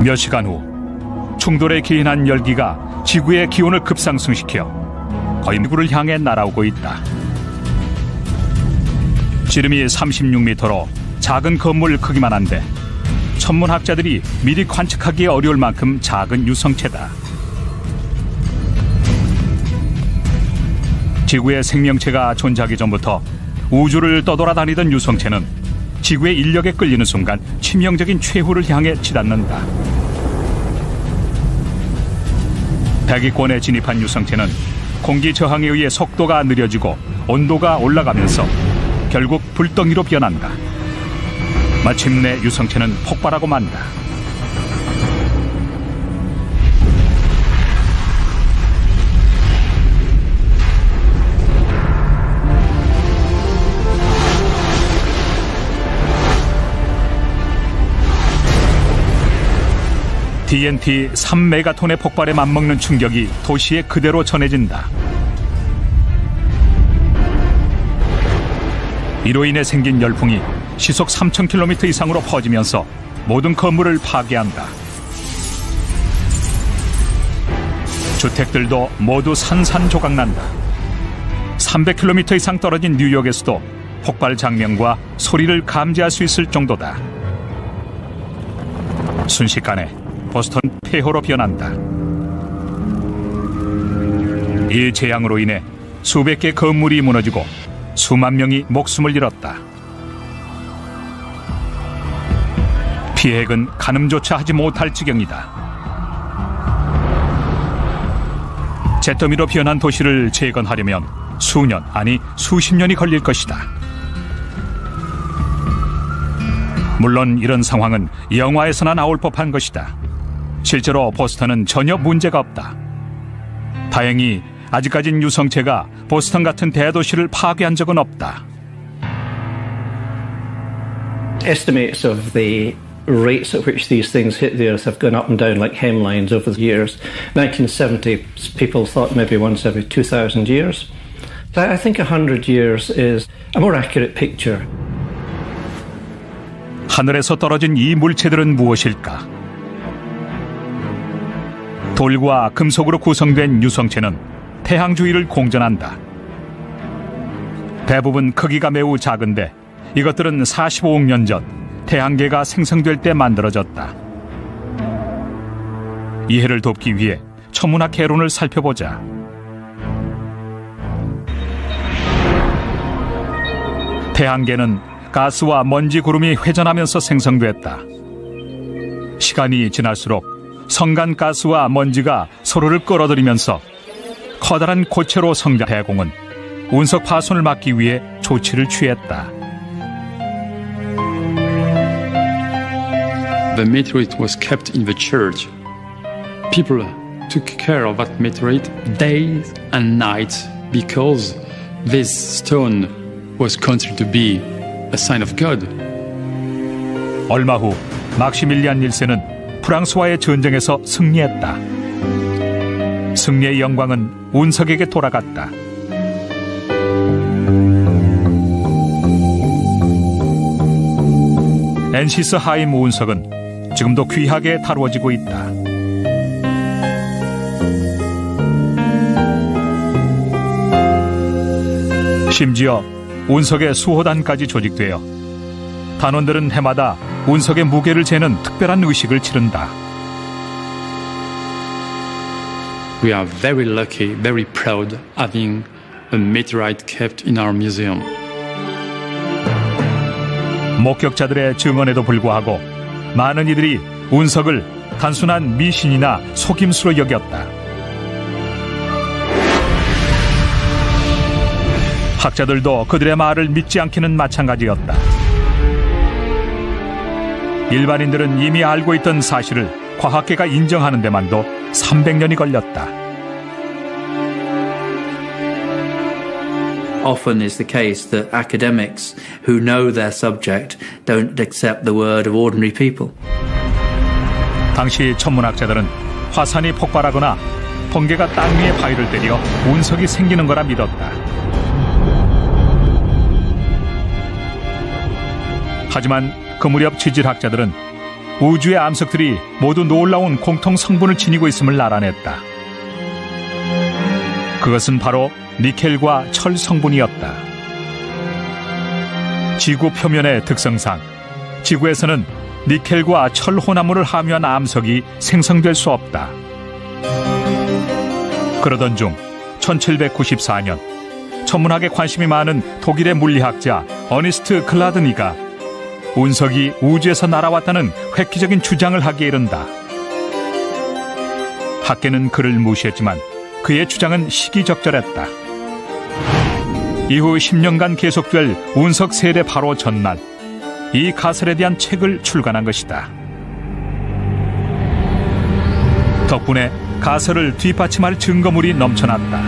몇 시간 후 충돌에 기인한 열기가 지구의 기온을 급상승시켜 거의 지구를 향해 날아오고 있다. 지름이 36m로 작은 건물 크기만 한데 천문학자들이 미리 관측하기 어려울 만큼 작은 유성체다. 지구의 생명체가 존재하기 전부터 우주를 떠돌아다니던 유성체는 지구의 인력에 끌리는 순간 치명적인 최후를 향해 치닫는다. 대기권에 진입한 유성체는 공기 저항에 의해 속도가 느려지고 온도가 올라가면서 결국 불덩이로 변한다. 마침내 유성체는 폭발하고 만다. TNT 3메가톤의 폭발에 맞먹는 충격이 도시에 그대로 전해진다. 이로 인해 생긴 열풍이 시속 3000km 이상으로 퍼지면서 모든 건물을 파괴한다. 주택들도 모두 산산조각난다. 300km 이상 떨어진 뉴욕에서도 폭발 장면과 소리를 감지할 수 있을 정도다. 순식간에 보스턴 폐허로 변한다. 이 재앙으로 인해 수백 개 건물이 무너지고 수만 명이 목숨을 잃었다. 피해액은 가늠조차 하지 못할 지경이다. 잿더미로 변한 도시를 재건하려면 수년, 아니 수십 년이 걸릴 것이다. 물론 이런 상황은 영화에서나 나올 법한 것이다. 실제로 보스턴은 전혀 문제가 없다. 다행히 아직까진 유성체가 보스턴 같은 대도시를 파괴한 적은 없다. Estimates of the rates at which these things hit the earth have gone up and down like hemlines over the years. 1970, people thought maybe once every 2,000 years. I think 100 years is a more accurate picture. 하늘에서 떨어진 이 물체들은 무엇일까? 돌과 금속으로 구성된 유성체는 태양 주위를 공전한다. 대부분 크기가 매우 작은데 이것들은 45억 년 전 태양계가 생성될 때 만들어졌다. 이해를 돕기 위해 천문학 개론을 살펴보자. 태양계는 가스와 먼지 구름이 회전하면서 생성됐다. 시간이 지날수록 성간 가스와 먼지가 서로를 끌어들이면서 커다란 고체로 성장. 대공은 운석 파손을 막기 위해 조치를 취했다. The meteorite was kept in the church. People took care of that meteorite days and nights because this stone was considered to be a sign of God. 얼마 후 막시밀리안 1세는 프랑스와의 전쟁에서 승리했다. 승리의 영광은 운석에게 돌아갔다. 엔시스 하임 운석은 지금도 귀하게 다루어지고 있다. 심지어 운석의 수호단까지 조직되어 단원들은 해마다 운석의 무게를 재는 특별한 의식을 치른다. We are very lucky, very proud having a meteorite kept in our museum. 목격자들의 증언에도 불구하고 많은 이들이 운석을 단순한 미신이나 속임수로 여겼다. 학자들도 그들의 말을 믿지 않기는 마찬가지였다. 일반인들은 이미 알고 있던 사실을 과학계가 인정하는 데만도 300년이 걸렸다. Often is the case that academics who know their subject don't accept the word of ordinary people. 당시 천문학자들은 화산이 폭발하거나 번개가 땅 위에 바위를 때려 운석이 생기는 거라 믿었다. 하지만 그 무렵 지질학자들은 우주의 암석들이 모두 놀라운 공통 성분을 지니고 있음을 알아냈다. 그것은 바로 니켈과 철 성분이었다. 지구 표면의 특성상 지구에서는 니켈과 철 혼합물을 함유한 암석이 생성될 수 없다. 그러던 중 1794년 천문학에 관심이 많은 독일의 물리학자 어니스트 클라드니가 운석이 우주에서 날아왔다는 획기적인 주장을 하기에 이른다. 학계는 그를 무시했지만 그의 주장은 시기적절했다. 이후 10년간 계속될 운석 세례 바로 전날 이 가설에 대한 책을 출간한 것이다. 덕분에 가설을 뒷받침할 증거물이 넘쳐났다.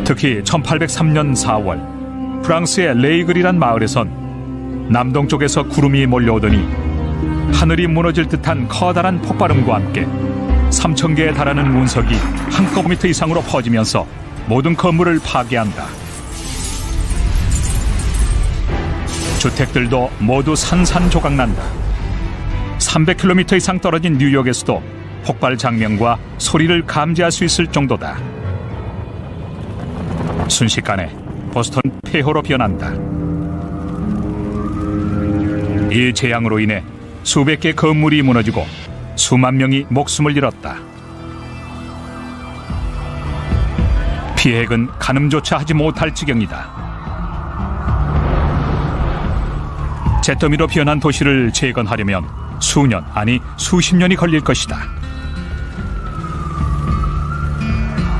특히 1803년 4월 프랑스의 레이글이란 마을에선 남동쪽에서 구름이 몰려오더니 하늘이 무너질 듯한 커다란 폭발음과 함께 3,000개에 달하는 운석이 한꺼번에 이상으로 퍼지면서 모든 건물을 파괴한다. 주택들도 모두 산산조각난다. 300km 이상 떨어진 뉴욕에서도 폭발 장면과 소리를 감지할 수 있을 정도다. 순식간에 보스턴 폐허로 변한다. 이 재앙으로 인해 수백 개 건물이 무너지고 수만 명이 목숨을 잃었다. 피해액은 가늠조차 하지 못할 지경이다. 잿더미로 변한 도시를 재건하려면 수년, 아니 수십 년이 걸릴 것이다.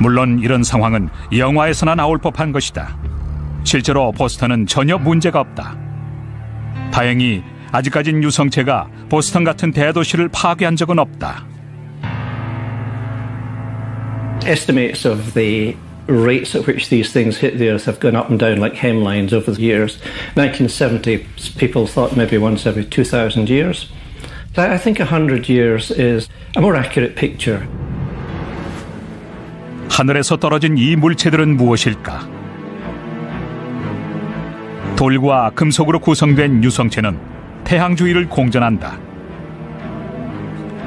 물론 이런 상황은 영화에서나 나올 법한 것이다. 실제로 보스턴은 전혀 문제가 없다. 다행히 아직까진 유성체가 보스턴 같은 대도시를 파괴한 적은 없다. Estimates of the rates at which these things hit the earth have gone up and down like hemlines over the years. 1970, people thought maybe once every 2,000 years. I think 100 years is a more accurate picture. 하늘에서 떨어진 이 물체들은 무엇일까? 돌과 금속으로 구성된 유성체는 태양 주위를 공전한다.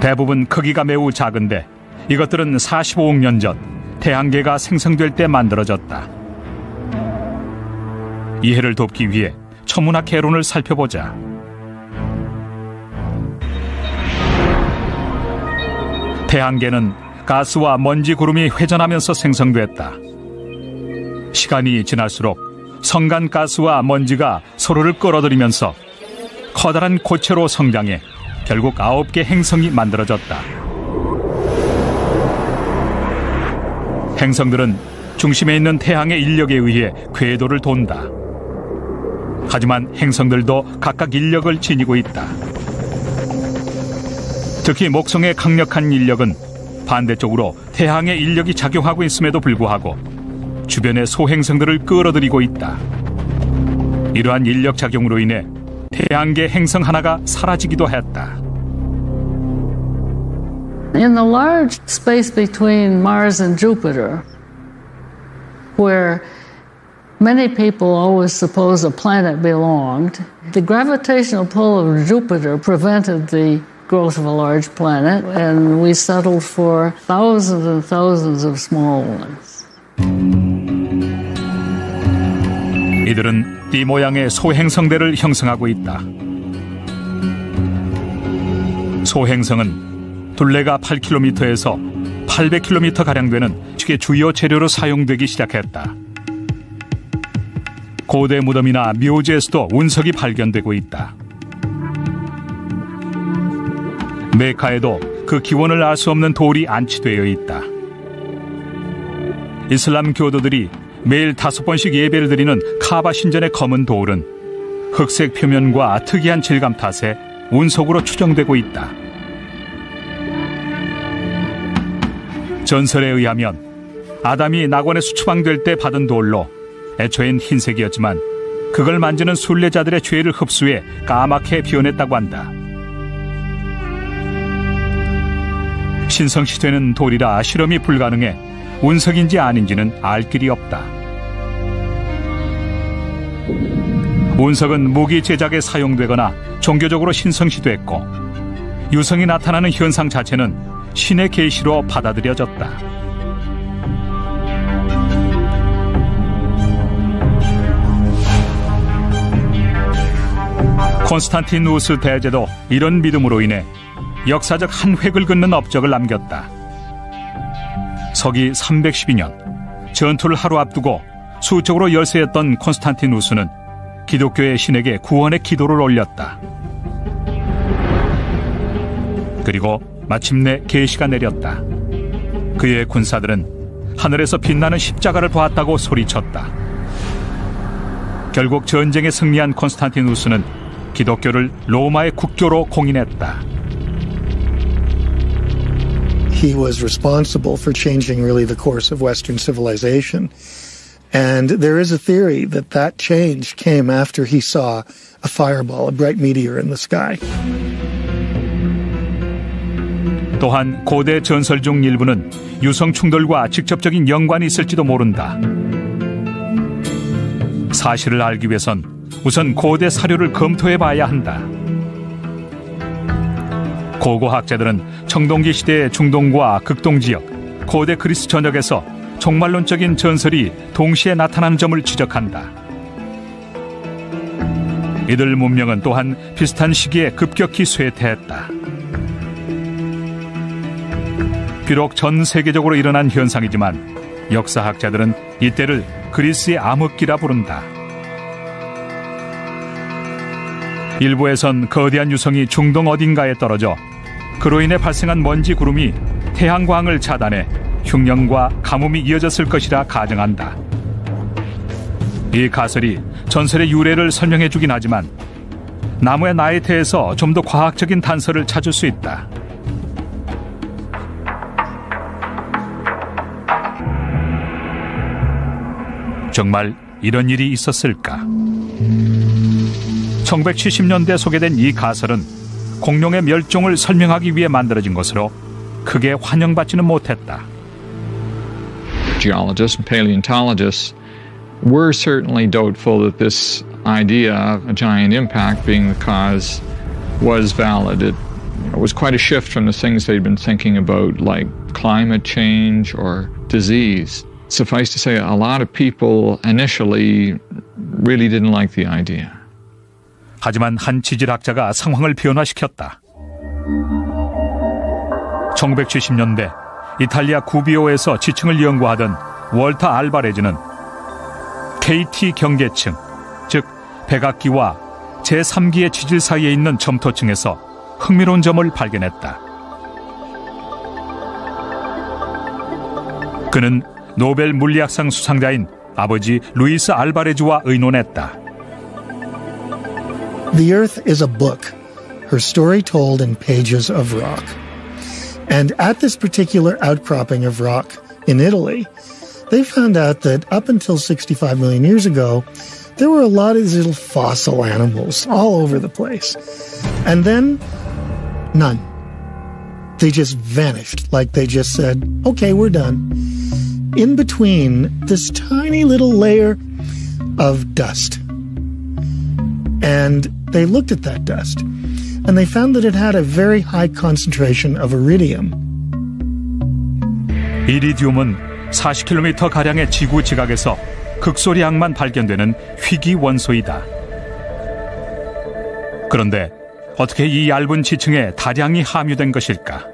대부분 크기가 매우 작은데 이것들은 45억 년 전 태양계가 생성될 때 만들어졌다. 이해를 돕기 위해 천문학 개론을 살펴보자. 태양계는 가스와 먼지 구름이 회전하면서 생성됐다. 시간이 지날수록 성간 가스와 먼지가 서로를 끌어들이면서 커다란 고체로 성장해 결국 9개 행성이 만들어졌다. 행성들은 중심에 있는 태양의 인력에 의해 궤도를 돈다. 하지만 행성들도 각각 인력을 지니고 있다. 특히 목성의 강력한 인력은 반대쪽으로 태양의 인력이 작용하고 있음에도 불구하고 주변의 소행성들을 끌어들이고 있다. 이러한 인력 작용으로 인해 태양계 행성 하나가 사라지기도 했다. In the large space between Mars and Jupiter, where many people always suppose a planet belonged, the gravitational pull of Jupiter prevented the growth of a large planet, and we settled for thousands and thousands of small ones. 이들은 띠 모양의 소행성대를 형성하고 있다. 소행성은 둘레가 8km에서 800km가량 되는 식의 주요 재료로 사용되기 시작했다. 고대 무덤이나 묘지에서도 운석이 발견되고 있다. 메카에도 그 기원을 알 수 없는 돌이 안치되어 있다. 이슬람 교도들이 매일 5번씩 예배를 드리는 카바 신전의 검은 돌은 흑색 표면과 특이한 질감 탓에 운석으로 추정되고 있다. 전설에 의하면 아담이 낙원에서 추방될 때 받은 돌로 애초엔 흰색이었지만 그걸 만지는 순례자들의 죄를 흡수해 까맣게 변했다고 한다. 신성시되는 돌이라 실험이 불가능해 운석인지 아닌지는 알 길이 없다. 운석은 무기 제작에 사용되거나 종교적으로 신성시됐고 유성이 나타나는 현상 자체는 신의 계시로 받아들여졌다. 콘스탄티누스 대제도 이런 믿음으로 인해 역사적 한 획을 긋는 업적을 남겼다. 서기 312년 전투를 하루 앞두고 수적으로 열세했던 콘스탄티누스는 기독교의 신에게 구원의 기도를 올렸다. 그리고 마침내 계시가 내렸다. 그의 군사들은 하늘에서 빛나는 십자가를 보았다고 소리쳤다. 결국 전쟁에 승리한 콘스탄티누스는 기독교를 로마의 국교로 공인했다. He was responsible for changing really the course of Western civilization. And there is a theory that that change came after he saw a fireball, a bright meteor in the sky. 또한 고대 전설 중 일부는 유성 충돌과 직접적인 연관이 있을지도 모른다. 사실을 알기 위해선 우선 고대 사료를 검토해 봐야 한다. 고고학자들은 청동기 시대의 중동과 극동지역, 고대 그리스 전역에서 종말론적인 전설이 동시에 나타난 점을 지적한다. 이들 문명은 또한 비슷한 시기에 급격히 쇠퇴했다. 비록 전 세계적으로 일어난 현상이지만 역사학자들은 이때를 그리스의 암흑기라 부른다. 일부에선 거대한 유성이 중동 어딘가에 떨어져 그로 인해 발생한 먼지 구름이 태양광을 차단해 흉년과 가뭄이 이어졌을 것이라 가정한다. 이 가설이 전설의 유래를 설명해주긴 하지만 나무의 나이테에서 좀 더 과학적인 단서를 찾을 수 있다. 정말 이런 일이 있었을까? 1970년대 소개된 이 가설은 공룡의 멸종을 설명하기 위해 만들어진 것으로 크게 환영받지는 못했다. Geologists and paleontologists were certainly doubtful that this idea of a giant impact being the cause was valid. It was quite a shift from the things they'd been thinking about, like climate change or disease. Suffice to say, a lot of people initially really didn't like the idea. 하지만 한 지질학자가 상황을 변화시켰다. 1970년대 이탈리아 구비오에서 지층을 연구하던 월터 알바레즈는 KT 경계층, 즉 백악기와 제3기의 지질 사이에 있는 점토층에서 흥미로운 점을 발견했다. 그는 노벨 물리학상 수상자인 아버지 루이스 알바레즈와 의논했다. The Earth is a book, her story told in pages of rock. And at this particular outcropping of rock in Italy, they found out that up until 65 million years ago, there were a lot of these little fossil animals all over the place. And then, none. They just vanished, like they just said, okay, we're done. In between this tiny little layer of dust. And they looked at that dust, and they found that it had a very high concentration of iridium. 이리듐은 40km 가량의 지구 지각에서 극소량만 발견되는 희귀 원소이다. 그런데 어떻게 이 얇은 지층에 다량이 함유된 것일까?